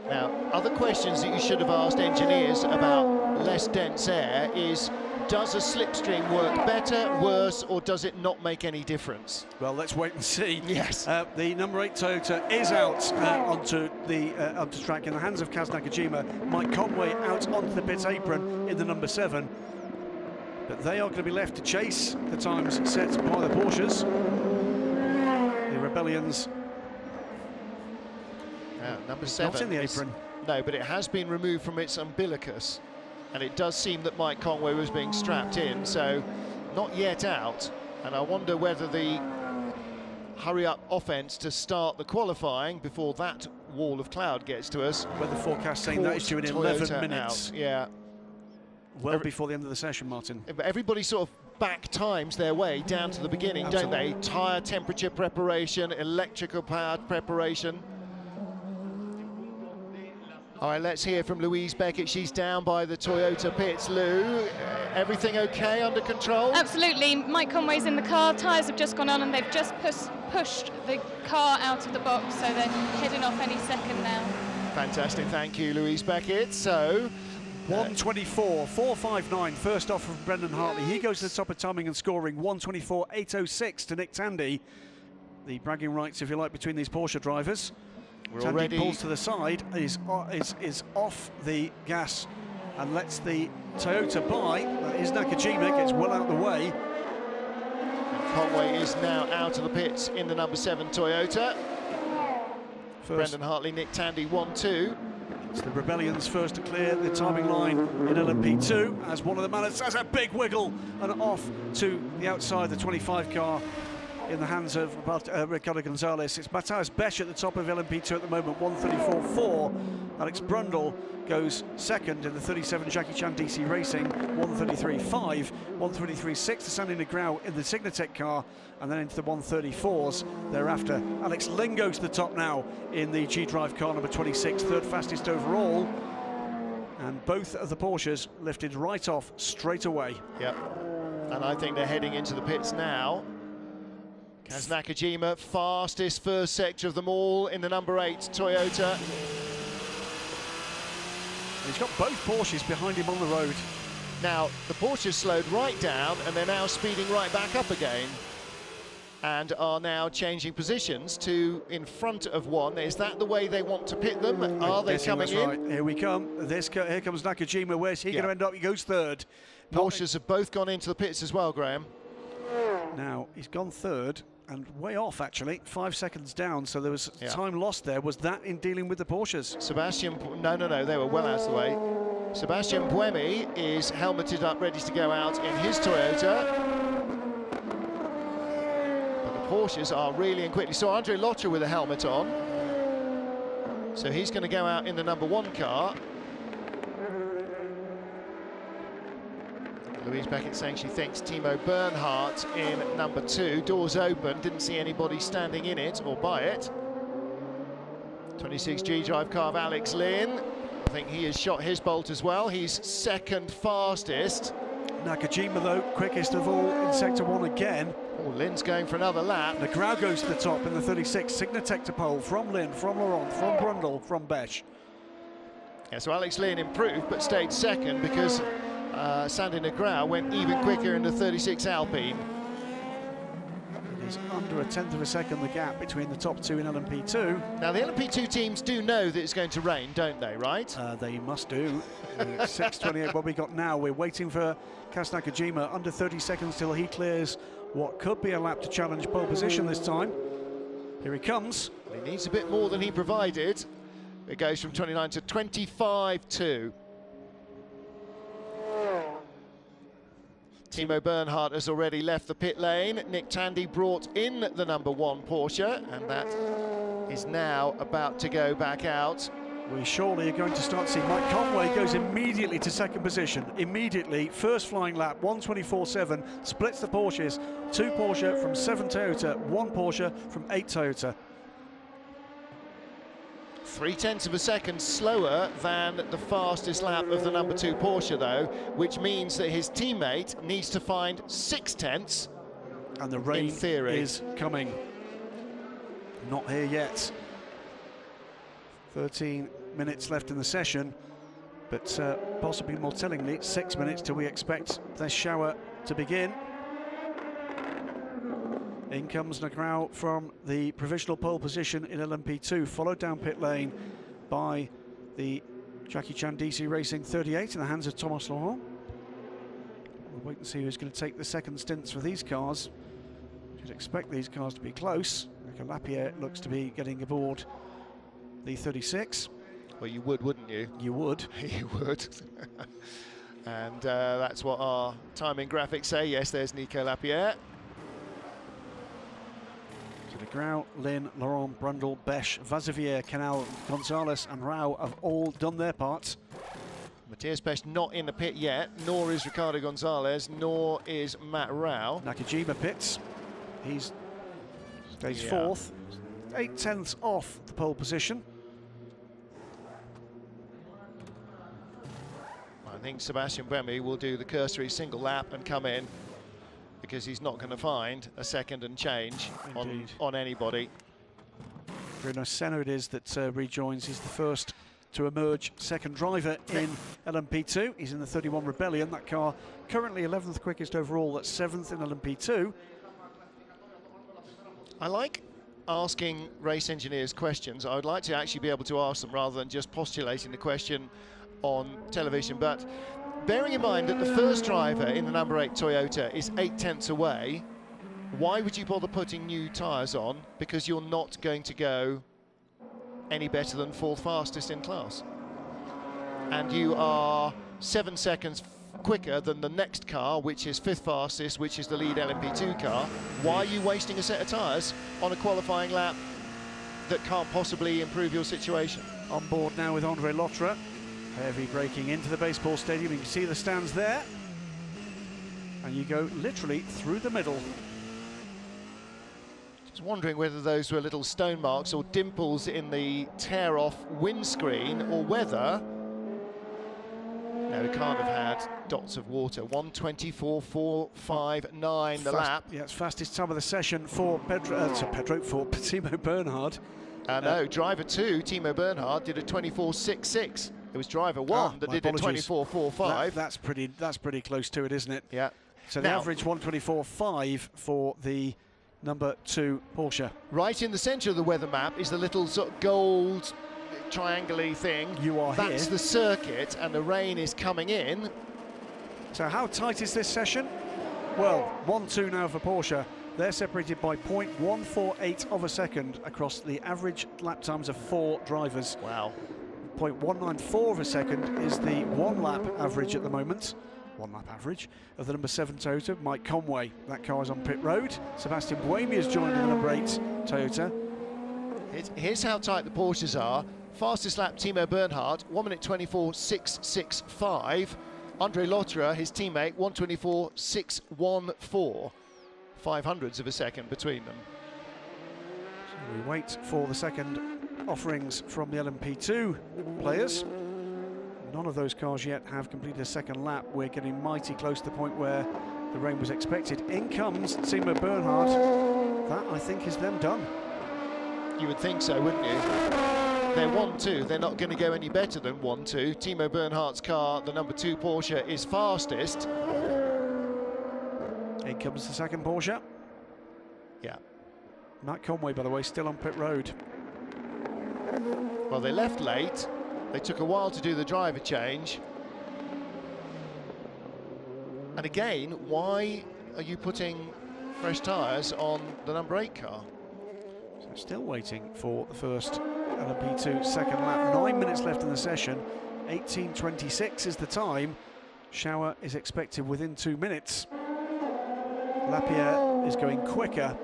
A: Now, other questions that you should have asked engineers about less dense air is, does a slipstream work better, worse, or does it not make any difference?
B: Well, let's wait and see.
A: Yes.
B: The number 8 Toyota is out onto track in the hands of Kaz Nakajima. Mike Conway out onto the pit apron in the number 7. But they are going to be left to chase the times set by the Porsches. The Rebellions.
A: Number 7.
B: Not in the apron.
A: No, but it has been removed from its umbilicus. And it does seem that Mike Conway was being strapped in, so not yet out. And I wonder whether the hurry-up offence to start the qualifying before that wall of cloud gets to us.
B: Weather forecast saying that is due in 11 minutes.
A: Out. Yeah.
B: Well before the end of the session, Martin.
A: Everybody sort of back times their way down to the beginning, don't they? Tyre temperature preparation, electrical power preparation. All right, let's hear from Louise Beckett. She's down by the Toyota pits. Lou, everything okay, under control?
D: Absolutely. Mike Conway's in the car. Tyres have just gone on and they've just pushed the car out of the box, so they're heading off any second now.
A: Fantastic, thank you, Louise Beckett. So,
B: 124.459, first off from Brendan Hartley. He goes to the top of timing and scoring. 124.806 to Nick Tandy. The bragging rights, if you like, between these Porsche drivers.
A: We're
B: Tandy
A: already
B: pulls to the side, is off the gas and lets the Toyota by. That is Nakajima, gets well out of the way.
A: And Conway is now out of the pits in the number 7 Toyota. Brendan Hartley, Nick Tandy, 1-2.
B: It's the Rebellion's first to clear the timing line in LMP2 as one of the Mallets has a big wiggle and off to the outside, the 25 car. In the hands of Ricardo Gonzalez. It's Matthias Besch at the top of LMP2 at the moment, 134.4. Alex Brundle goes second in the 37 Jackie Chan DC Racing, 133.5. 133.6 to Sandy de Grau in the Signatech car, and then into the 134s thereafter. Alex Lynn goes to the top now in the G-Drive car, number 26, third fastest overall. And both of the Porsches lifted right off straight away.
A: Yep. And I think they're heading into the pits now. Kaz Nakajima, fastest first sector of them all in the number 8 Toyota.
B: He's got both Porsches behind him on the road.
A: Now, the Porsches slowed right down and they're now speeding right back up again and are now changing positions to in front of one. Is that the way they want to pit them? Are they coming in?
B: Right. Here we come. Here comes Nakajima. Where's he going to end up? He goes third.
A: Porsches have both gone into the pits as well, Graham.
B: Now, he's gone third. And way off, actually, 5 seconds down, so there was time lost there. Was that in dealing with the Porsches?
A: Sebastian, no, they were well out of the way. Sebastian Buemi is helmeted up, ready to go out in his Toyota. But the Porsches are really in quickly. So Andre Lotter with a helmet on. So he's going to go out in the number 1 car. Louise Beckett saying she thinks Timo Bernhardt in number 2. Doors open, didn't see anybody standing in it or by it. 26G drive car of Alex Lynn. I think he has shot his bolt as well. He's second fastest.
B: Nakajima, though, quickest of all in Sector 1 again.
A: Oh, Lynn's going for another lap.
B: Negrão goes to the top in the 36. Signatech to pole from Lynn, from Laurent, from Brundle, from Besch.
A: Yeah, so Alex Lynn improved but stayed second because Sandy Negrão went even quicker in the 36 Alpine.
B: It is under a tenth of a second the gap between the top 2 in LMP2.
A: Now the LMP2 teams do know that it's going to rain, don't they, right?
B: They must do. 6:28 what we got now. We're waiting for Kaz Nakajima, under 30 seconds till he clears what could be a lap to challenge pole position this time. Here he comes.
A: He needs a bit more than he provided. It goes from 29 to 25.2. Timo Bernhardt has already left the pit lane. Nick Tandy brought in the number 1 Porsche, and that is now about to go back out.
B: We surely are going to start to see Mike Conway goes immediately to second position. Immediately, first flying lap, 1:24.7, splits the Porsches. 2 Porsche from 7 Toyota, 1 Porsche from 8 Toyota.
A: 0.3 of a second slower than the fastest lap of the number 2 Porsche, though, which means that his teammate needs to find 0.6.
B: And the rain
A: in theory
B: is coming. Not here yet. 13 minutes left in the session, but possibly more tellingly, 6 minutes till we expect this shower to begin. In comes Negrão from the provisional pole position in LMP2, followed down pit lane by the Jackie Chan DC Racing 38 in the hands of Thomas Laurent. We'll wait and see who's going to take the second stints for these cars. You'd expect these cars to be close. Lapierre looks to be getting aboard the 36.
A: Well, you would, wouldn't you?
B: You would.
A: You would. And that's what our timing graphics say. Yes, there's Nico Lapierre.
B: So Negrão, Lynn, Laurent, Brundle, Besch, Vazevier, Canal, Gonzalez and Rao have all done their parts.
A: Matthias Besch not in the pit yet, nor is Ricardo Gonzalez, nor is Matt Rao.
B: Nakajima pits. He's stays 4th, 0.8 off the pole position.
A: I think Sebastian Buemi will do the cursory single lap and come in, because he's not going to find a second and change on anybody.
B: Bruno Senna it is that rejoins. He's the first to emerge second driver in LMP2. He's in the 31 Rebellion. That car currently 11th quickest overall. That's 7th in LMP2.
A: I like asking race engineers questions. I would like to actually be able to ask them rather than just postulating the question on television. But bearing in mind that the first driver in the number 8 Toyota is 0.8 away, why would you bother putting new tyres on? Because you're not going to go any better than 4th fastest in class. And you are 7 seconds quicker than the next car, which is 5th fastest, which is the lead LMP2 car. Why are you wasting a set of tyres on a qualifying lap that can't possibly improve your situation?
B: On board now with Andre Lotre. Heavy braking into the baseball stadium. You can see the stands there. And you go literally through the middle.
A: Just wondering whether those were little stone marks or dimples in the tear-off windscreen, or whether... No, we can't have had dots of water. 1:24.459 the lap.
B: Yeah, it's fastest time of the session for for Timo Bernhardt.
A: No, driver 2, Timo Bernhardt, did a 24.66. It was driver 1 that did a 24.45.
B: That's pretty close to it, isn't it?
A: Yeah.
B: So the average 1:24.5 for the number 2 Porsche.
A: Right in the centre of the weather map is the little sort of gold triangle-y thing. That's the circuit, and the rain is coming in.
B: So how tight is this session? Well, 1-2 now for Porsche. They're separated by 0.148 of a second across the average lap times of 4 drivers.
A: Wow.
B: 0.194 of a second is the 1 lap average at the moment. 1 lap average, of the number 7 Toyota, Mike Conway. That car is on pit road. Sebastian Buemi has joined in the number 8 Toyota.
A: Here's how tight the Porsches are. Fastest lap, Timo Bernhard, 1 minute 24.665. Andre Lotterer, his teammate, 1:24.614. 0.05 of a second between them.
B: So we wait for the second offerings from the LMP2 players. None of those cars yet have completed a second lap. We're getting mighty close to the point where the rain was expected. In comes Timo Bernhard. That, I think, is them done.
A: You would think so, wouldn't you? They're 1-2. They're not going to go any better than 1-2. Timo Bernhard's car, the number 2 Porsche, is fastest.
B: In comes the second Porsche.
A: Yeah.
B: Matt Conway, by the way, still on pit road.
A: Well, they left late. They took a while to do the driver change. And again, why are you putting fresh tyres on the number 8 car?
B: So still waiting for the first LMP2 second lap. 9 minutes left in the session. 18:26 is the time. Shower is expected within 2 minutes. Lapierre is going quicker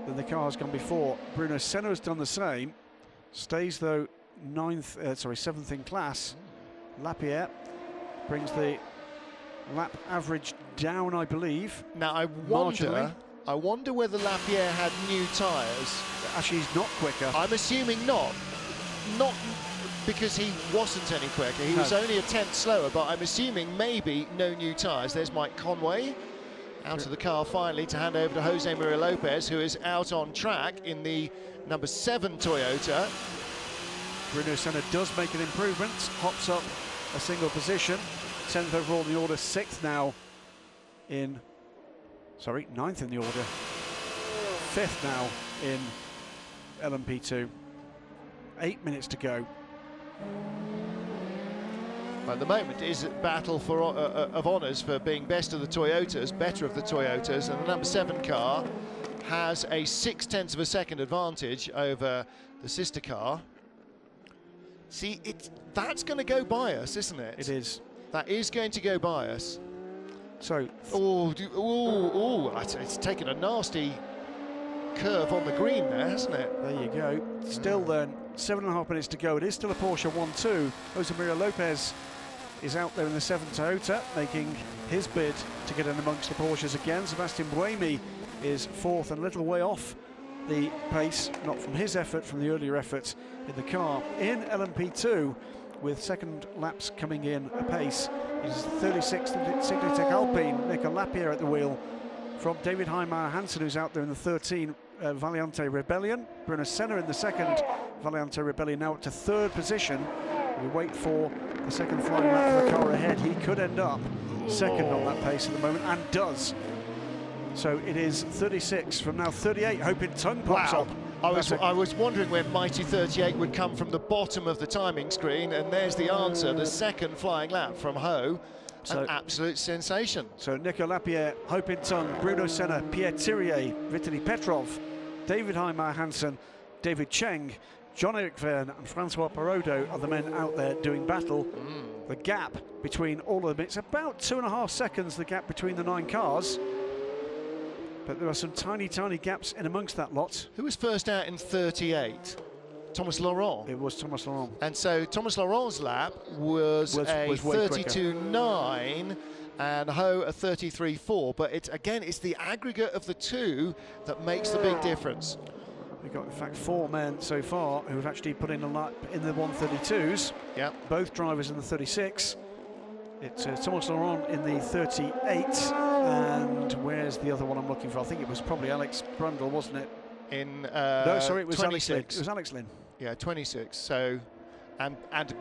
B: than the car has gone before. Bruno Senna has done the same. Stays though 7th in class. Lapierre brings the lap average down, I believe.
A: Now I wonder whether Lapierre had new tyres.
B: Actually, he's not quicker.
A: I'm assuming not. Not because he wasn't any quicker. He was only a tenth slower, but I'm assuming maybe no new tyres. There's Mike Conway out of the car finally to hand over to Jose Maria Lopez, who is out on track in the number 7 Toyota.
B: Bruno Senna does make an improvement, hops up a single position, 10th overall in the order, 6th now in, 9th in the order, 5th now in LMP2. 8 minutes to go.
A: At the moment is a battle for of honours for being best of the Toyotas, better of the Toyotas, and the number 7 car has a 0.6 of a second advantage over the sister car. See, that's going to go by us, isn't it?
B: It is.
A: That is going to go by us.
B: So,
A: it's taken a nasty curve on the green there, hasn't it?
B: There you go. Still then, 7.5 minutes to go. It is still a Porsche 1-2. Jose Maria Lopez is out there in the 7 Toyota, making his bid to get in amongst the Porsches again. Sebastian Buemi is 4th and a little way off the pace, not from his effort, from the earlier effort in the car. In LMP2, with second laps coming in apace, is 36th Signatech Alpine, Nico Lapierre at the wheel, from David Heimeyer Hansen, who's out there in the 13 Valiante Rebellion. Bruno Senna in the 2nd Valiante Rebellion, now up to 3rd position. We wait for the second flying lap of the car ahead. He could end up 2nd on that pace at the moment, and does. So it is 36 from now 38. Hoping Tung pops up.
A: I was wondering when Mighty 38 would come from the bottom of the timing screen, and there's the answer, the second flying lap from Ho. An absolute sensation. So
B: Nico Lapierre, Hoping Tung, Bruno Senna, Pierre Thirier, Vitaly Petrov, David Heimeyer Hansen, David Cheng, John-Eric Verne and Francois Perraudot are the men out there doing battle. The gap between all of them, it's about 2.5 seconds, the gap between the 9 cars. But there are some tiny, tiny gaps in amongst that lot.
A: Who was first out in 38? Thomas Laurent.
B: It was Thomas Laurent.
A: And so Thomas Laurent's lap was a 32.9 and Ho a 33.4. But it's the aggregate of the two that makes the big difference.
B: We've got, in fact, 4 men so far who have actually put in a lap in the 132s.
A: Yep.
B: Both drivers in the 36. It's Thomas Laurent in the 38. And where's the other one I'm looking for? I think it was probably Alex Brundle, wasn't it? No, sorry, it was 26. Alex Lynn. It was Alex Lynn.
A: Yeah, 26. So, and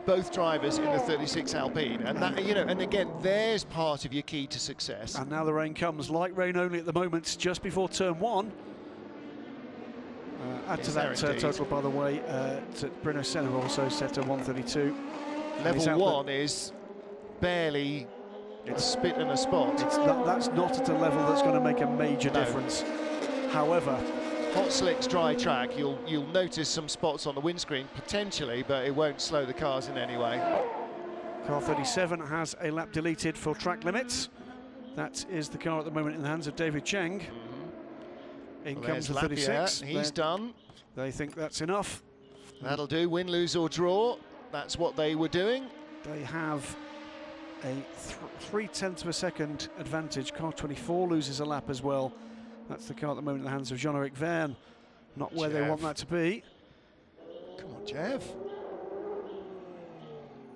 A: both drivers in the 36 Alpine, and that, and again, there's part of your key to success.
B: And now the rain comes, light rain only at the moment, just before turn 1. Add to that total, by the way, Bruno Senna also set to 132.
A: Level 1 is barely a spit and a spot.
B: That's not at a level that's going to make a major difference. However,
A: hot slicks, dry track, you'll notice some spots on the windscreen potentially, but it won't slow the cars in any way.
B: Car 37 has a lap deleted for track limits. That is the car at the moment in the hands of David Cheng. In comes the 36.
A: He's done.
B: They think that's enough.
A: That'll do, win, lose or draw. That's what they were doing.
B: They have a 0.3 of a second advantage. Car 24 loses a lap as well. That's the car at the moment in the hands of Jean-Eric Verne. Not where they want that to be.
A: Come on, Jeff.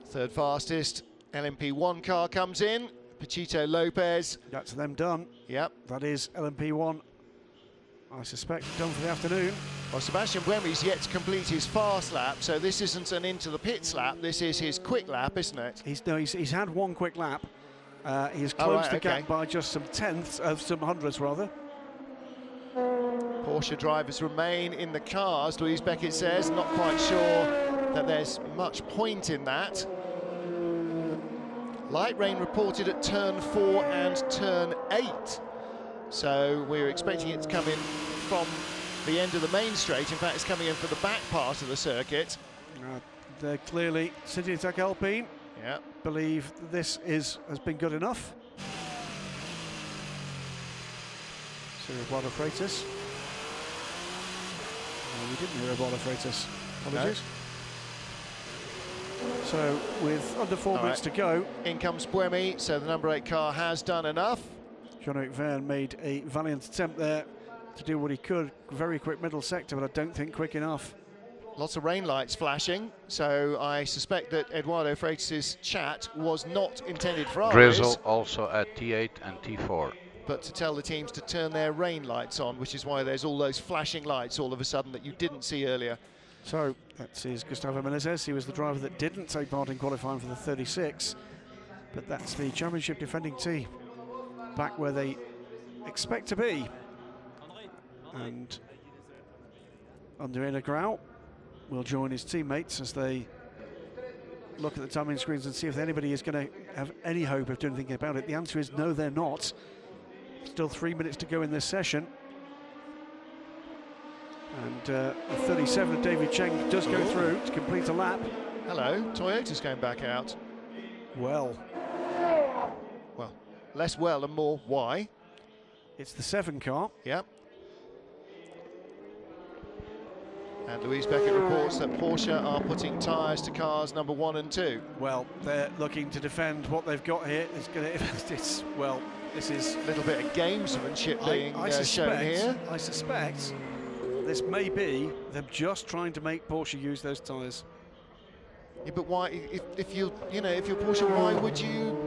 A: Third fastest LMP1 car comes in. Pachito Lopez.
B: That's them done.
A: Yep.
B: That is LMP1, I suspect, done for the afternoon.
A: Well, Sebastian Buemi's yet to complete his fast lap, so this isn't an into the pits lap. This is his quick lap, isn't it?
B: He's had one quick lap. He has closed the gap by just some hundredths rather.
A: Porsche drivers remain in the cars, Louise Beckett says. Not quite sure that there's much point in that. Light rain reported at turn 4 and turn 8. So we're expecting it to come in from the end of the main straight. In fact, it's coming in from the back part of the circuit.
B: They're clearly, City Attack Alpine, believe this has been good enough. So Eduardo Freitas. No, we didn't hear Eduardo Freitas. Apologies. No. So with under 4 minutes to go.
A: In comes Buemi, so the number 8 car has done enough.
B: Jean-Eric Verne made a valiant attempt there to do what he could. Very quick middle sector, but I don't think quick enough.
A: Lots of rain lights flashing, so I suspect that Eduardo Freitas' chat was not intended for ours.
C: Drizzle also at T8 and T4.
A: But to tell the teams to turn their rain lights on, which is why there's all those flashing lights all of a sudden that you didn't see earlier.
B: So that is Gustavo Menezes. He was the driver that didn't take part in qualifying for the 36, but that's the championship defending team, back where they expect to be. And Andre Grau will join his teammates as they look at the timing screens and see if anybody is going to have any hope of doing anything about it. The answer is no, they're not. Still 3 minutes to go in this session. And the 37 of David Cheng does go through to complete a lap.
A: Hello, Toyota's going back out.
B: Well,
A: less well and more why.
B: It's the 7 car.
A: Yep. And Louise Beckett reports that Porsche are putting tyres to cars number 1 and 2.
B: Well, they're looking to defend what they've got here. This is
A: a little bit of gamesmanship being shown here.
B: I suspect this may be them just trying to make Porsche use those tyres.
A: Yeah, but why? If you're Porsche, why would you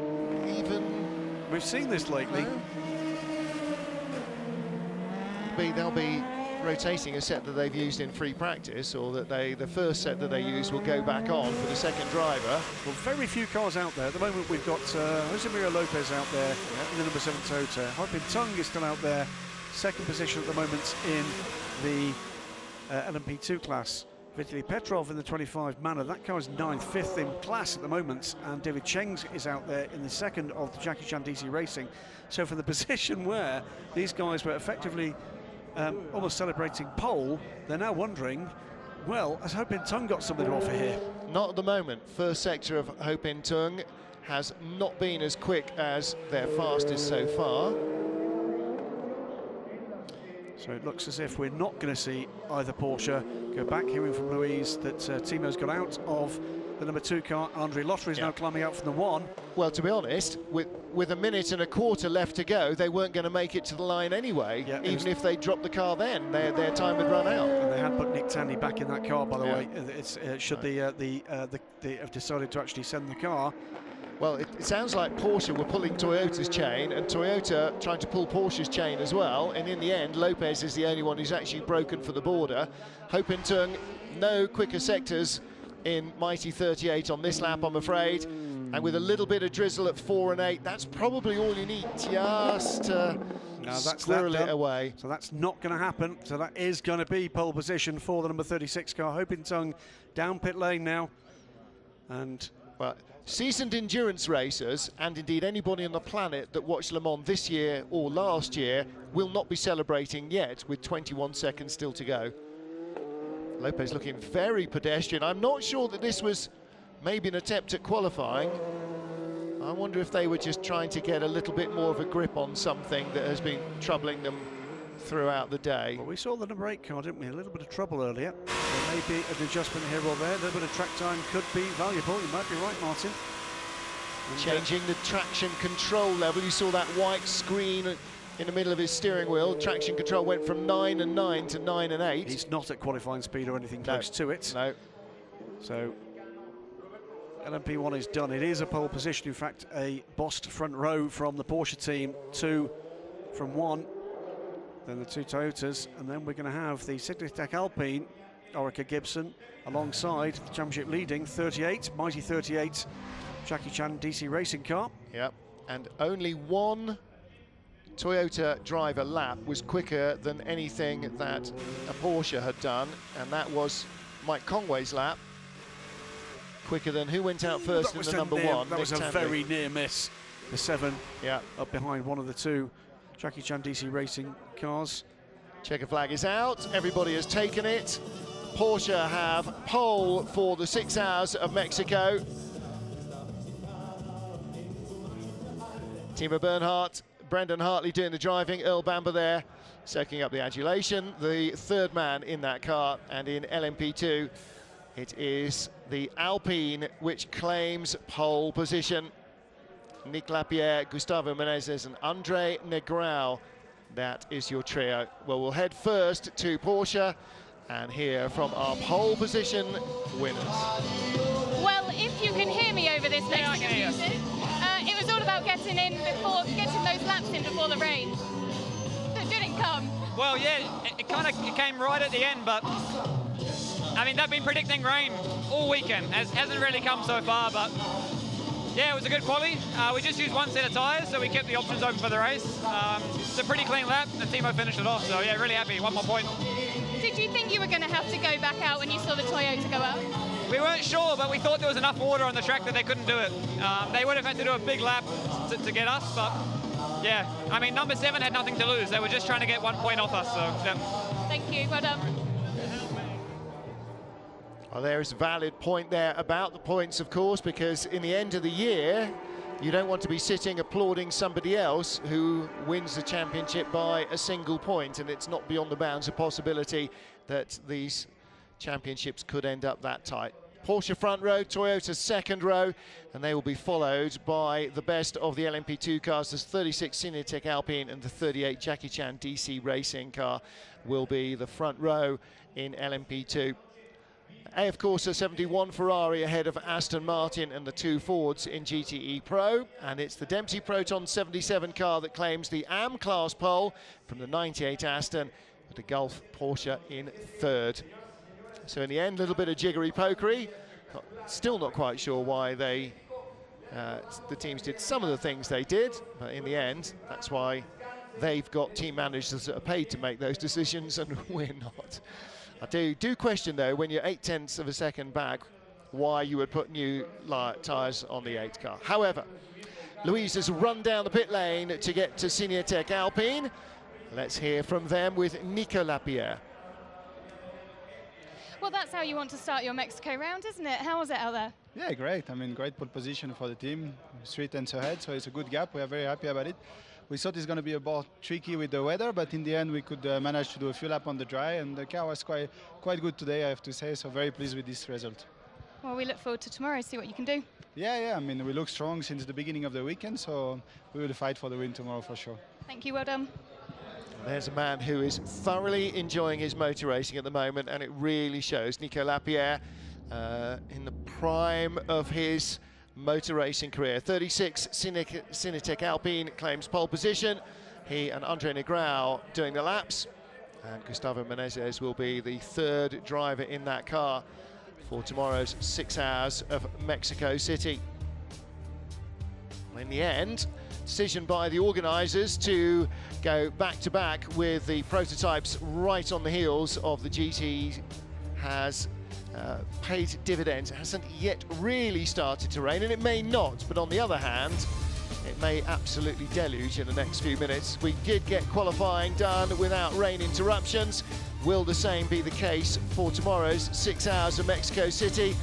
A: even?
B: We've seen this lately.
A: No. They'll be rotating a set that they've used in free practice, or that the first set that they use will go back on for the second driver.
B: Well, very few cars out there. At the moment we've got Jose Maria Lopez out there in the number 7 Toyota. Hopin Tung is still out there, second position at the moment in the LMP2 class. Vitaly Petrov in the 25 Manor. That car is 9th, 5th in class at the moment, and David Cheng is out there in the second of the Jackie Chan DC Racing. So from the position where these guys were effectively almost celebrating pole, they're now wondering, well, has Hopin Tung got something to offer here?
A: Not at the moment. First sector of Hopin Tung has not been as quick as their fastest so far.
B: So it looks as if we're not going to see either Porsche go back. Hearing from Louise that Timo's got out of the number 2 car. Andre Lottery is now climbing out from the 1.
A: Well, to be honest, with a minute and a quarter left to go, they weren't going to make it to the line anyway. Yeah, even if they dropped the car then, their time had run out.
B: And they had put Nick Tandy back in that car, by the way. It's they have decided to actually send the car.
A: Well, it sounds like Porsche were pulling Toyota's chain, and Toyota trying to pull Porsche's chain as well. And in the end, Lopez is the only one who's actually broken for the border. Hopin Tung, no quicker sectors in mighty 38 on this lap, I'm afraid. And with a little bit of drizzle at 4 and 8, that's probably all you need just to squirrel it away.
B: So that's not going to happen. So that is going to be pole position for the number 36 car. Hopin Tung down pit lane now. And
A: well, seasoned endurance racers, and indeed anybody on the planet that watched Le Mans this year or last year, will not be celebrating yet with 21 seconds still to go. Lopez looking very pedestrian. I'm not sure that this was maybe an attempt at qualifying. I wonder if they were just trying to get a little bit more of a grip on something that has been troubling them throughout the day.
B: Well, we saw the number 8 car, didn't we? A little bit of trouble earlier. There may be an adjustment here or there. A little bit of track time could be valuable. You might be right, Martin. And
A: changing the traction control level. You saw that white screen in the middle of his steering wheel. Traction control went from 9 and 9 to 9 and 8.
B: He's not at qualifying speed or anything close to it.
A: No.
B: So LMP1 is done. It is a pole position. In fact, a bossed front row from the Porsche team, 2 from 1, then the 2 Toyotas, and then we're going to have the Signatec Alpine, Orica Gibson, alongside the championship leading 38, mighty 38, Jackie Chan DC racing car.
A: Yep, and only one Toyota driver lap was quicker than anything that a Porsche had done, and that was Mike Conway's lap. Quicker than who went out first in the number 1?
B: That was a very near miss. The 7,
A: yeah,
B: up behind one of the 2 Jackie Chan DC racing cars.
A: Checker flag is out. Everybody has taken it. Porsche have pole for the 6 hours of Mexico. Timo Bernhardt, Brendan Hartley doing the driving, Earl Bamber there soaking up the adulation. The 3rd man in that car, and in LMP2 it is the Alpine which claims pole position. Nick Lapierre, Gustavo Menezes and Andre Negrão. That is your trio. Well, we'll head first to Porsche and hear from our pole position winners.
D: Well, if you can hear me over this next music, it was all about getting those laps in before the rain. That didn't come.
G: Well, yeah, it came right at the end, but I mean, they've been predicting rain all weekend. Hasn't really come so far, but yeah, it was a good quali. We just used 1 set of tyres, so we kept the options open for the race. It's a pretty clean lap, and Timo finished it off, so yeah, really happy. 1 more point.
D: Did you think you were going to have to go back out when you saw the Toyota go out?
G: We weren't sure, but we thought there was enough water on the track that they couldn't do it. They would have had to do a big lap to get us, but yeah, I mean, number 7 had nothing to lose. They were just trying to get 1 point off us, so yeah.
D: Thank you, well done.
A: Well, there is a valid point there about the points, of course, because in the end of the year, you don't want to be sitting applauding somebody else who wins the championship by a single point, and it's not beyond the bounds of possibility that these championships could end up that tight. Porsche front row, Toyota second row, and they will be followed by the best of the LMP2 cars. There's 36 Signatec Alpine and the 38 Jackie Chan DC racing car will be the front row in LMP2. AF Corsa 71 Ferrari ahead of Aston Martin and the 2 Fords in GTE Pro, and it's the Dempsey Proton 77 car that claims the AM class pole from the 98 Aston, with the Gulf Porsche in 3rd. So in the end, a little bit of jiggery-pokery. Still not quite sure why the teams did some of the things they did, but in the end, that's why they've got team managers that are paid to make those decisions, and we're not. I do question, though, when you're 0.8 of a second back, why you would put new tyres on the 8 car. However, Louise has run down the pit lane to get to Signatec Alpine. Let's hear from them with Nico Lapierre.
D: Well, that's how you want to start your Mexico round, isn't it? How was it out there?
H: Yeah, great. I mean, great pole position for the team. 3 tenths ahead, so it's a good gap. We are very happy about it. We thought it's going to be a bit tricky with the weather, but in the end we could manage to do a few laps on the dry, and the car was quite good today, I have to say, so very pleased with this result.
D: Well, we look forward to tomorrow, see what you can do.
H: Yeah, I mean, we look strong since the beginning of the weekend, so we will fight for the win tomorrow for sure.
D: Thank you, well done.
A: There's a man who is thoroughly enjoying his motor racing at the moment, and it really shows. Nico Lapierre in the prime of his motor racing career. 36 Signatec Alpine claims pole position. He and Andre Negrão doing the laps, and Gustavo Menezes will be the 3rd driver in that car for tomorrow's 6 hours of Mexico City. In the end, decision by the organisers to go back-to-back with the prototypes right on the heels of the GT has paid dividends. It hasn't yet really started to rain, and it may not, but on the other hand, it may absolutely deluge in the next few minutes. We did get qualifying done without rain interruptions. Will the same be the case for tomorrow's 6 hours of Mexico City?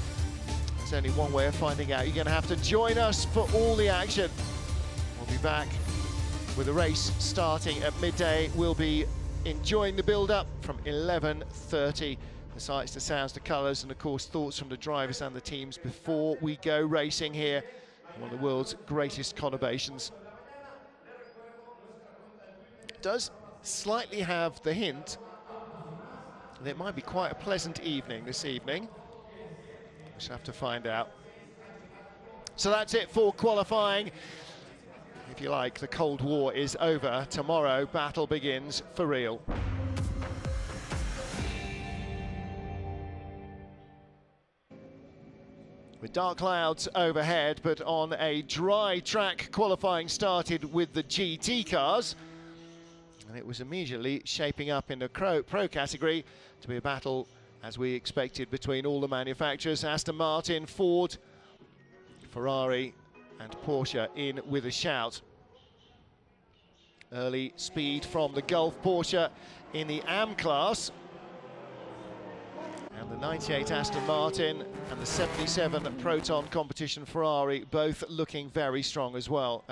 A: There's only one way of finding out. You're going to have to join us for all the action. We'll be back with the race starting at midday. We'll be enjoying the build-up from 11:30. The sights, the sounds, the colours, and of course thoughts from the drivers and the teams before we go racing here. One of the world's greatest conurbations. Does slightly have the hint that it might be quite a pleasant evening this evening. We shall have to find out. So that's it for qualifying. If you like, the Cold War is over. Tomorrow, battle begins for real. With dark clouds overhead, but on a dry track, qualifying started with the GT cars. And it was immediately shaping up in the Pro category to be a battle, as we expected, between all the manufacturers. Aston Martin, Ford, Ferrari and Porsche in with a shout. Early speed from the Gulf Porsche in the AM class. And the 98 Aston Martin and the 77 Proton Competition Ferrari both looking very strong as well.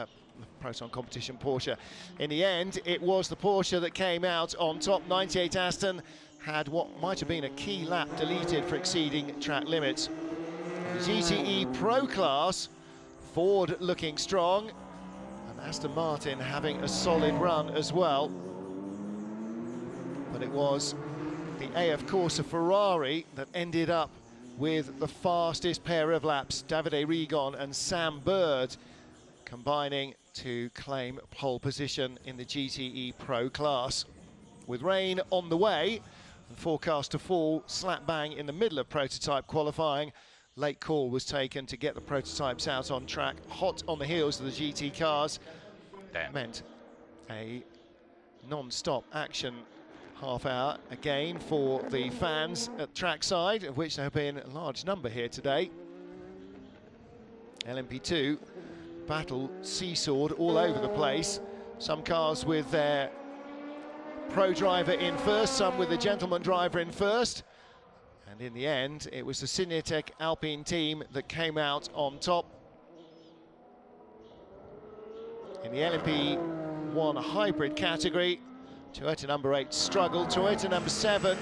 A: Proton Competition Porsche. In the end, it was the Porsche that came out on top. 98 Aston had what might have been a key lap deleted for exceeding track limits. The GTE Pro class, Ford looking strong, and Aston Martin having a solid run as well. But it was the AF Corsa Ferrari that ended up with the fastest pair of laps. Davide Rigon and Sam Bird combining to claim pole position in the GTE Pro class. With rain on the way and forecast to fall slap bang in the middle of prototype qualifying, late call was taken to get the prototypes out on track, hot on the heels of the GT cars. That meant a non-stop action half hour again for the fans at trackside, of which there have been a large number here today. Lmp2 Battle seesawed all over the place. Some cars with their pro driver in first, some with the gentleman driver in first. And in the end, it was the Cinetic Alpine team that came out on top. In the LMP1 hybrid category, Toyota number 8 struggled. Toyota number 7,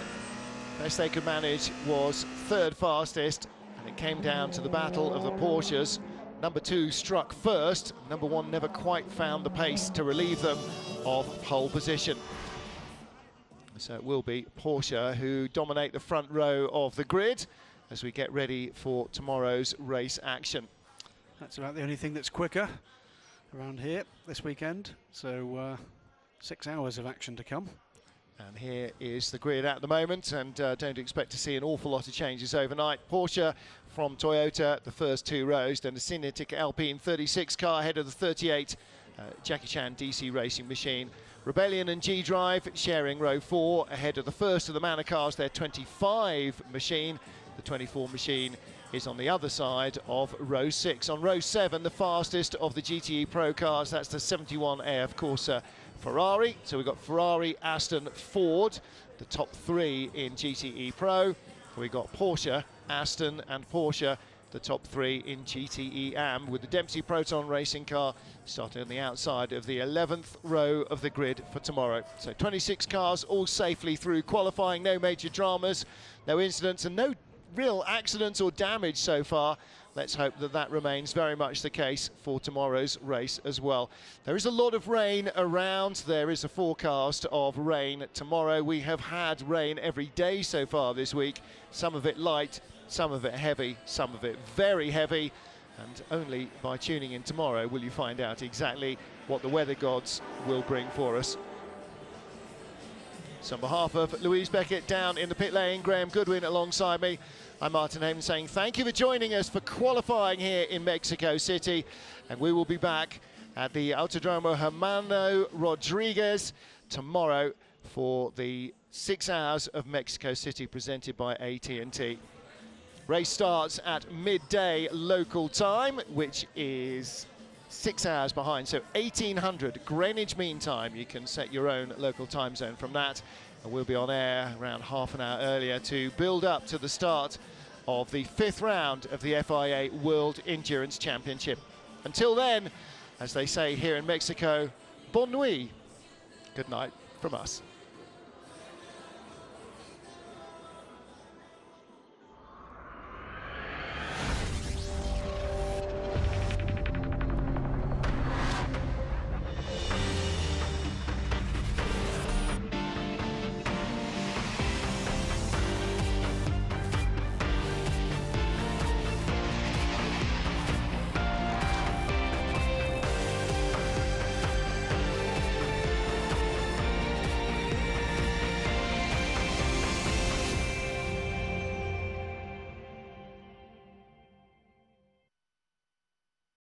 A: best they could manage was third fastest, and it came down to the battle of the Porsches. Number 2 struck first. Number 1 never quite found the pace to relieve them of pole position. So it will be Porsche who dominate the front row of the grid as we get ready for tomorrow's race action.
B: That's about the only thing that's quicker around here this weekend. So 6 hours of action to come.
A: And here is the grid at the moment, and don't expect to see an awful lot of changes overnight. Porsche from Toyota, the first 2 rows, then the Cinetic Alpine 36 car ahead of the 38 Jackie Chan DC Racing machine. Rebellion and G-Drive sharing row 4 ahead of the first of the Manor cars, their 25 machine. The 24 machine is on the other side of row 6. On row 7, the fastest of the GTE Pro cars, that's the 71 AF Corsa Ferrari. So we've got Ferrari, Aston, Ford, the top 3 in GTE Pro. We've got Porsche, Aston and Porsche, the top 3 in GTE AM, with the Dempsey Proton racing car starting on the outside of the 11th row of the grid for tomorrow. So 26 cars all safely through qualifying, no major dramas, no incidents and no real accidents or damage so far. Let's hope that that remains very much the case for tomorrow's race as well. There is a lot of rain around. There is a forecast of rain tomorrow. We have had rain every day so far this week. Some of it light, some of it heavy, some of it very heavy. And only by tuning in tomorrow will you find out exactly what the weather gods will bring for us. So on behalf of Louise Beckett down in the pit lane, Graham Goodwin alongside me, I'm Martin Hayman saying thank you for joining us for qualifying here in Mexico City. And we will be back at the Autodromo Hermano Rodriguez tomorrow for the 6 hours of Mexico City presented by AT&T. Race starts at midday local time, which is 6 hours behind, so 1800 Greenwich Mean Time. You can set your own local time zone from that, and we'll be on air around half an hour earlier to build up to the start of the 5th round of the FIA World Endurance Championship. Until then, as they say here in Mexico, bonne nuit. Good night from us.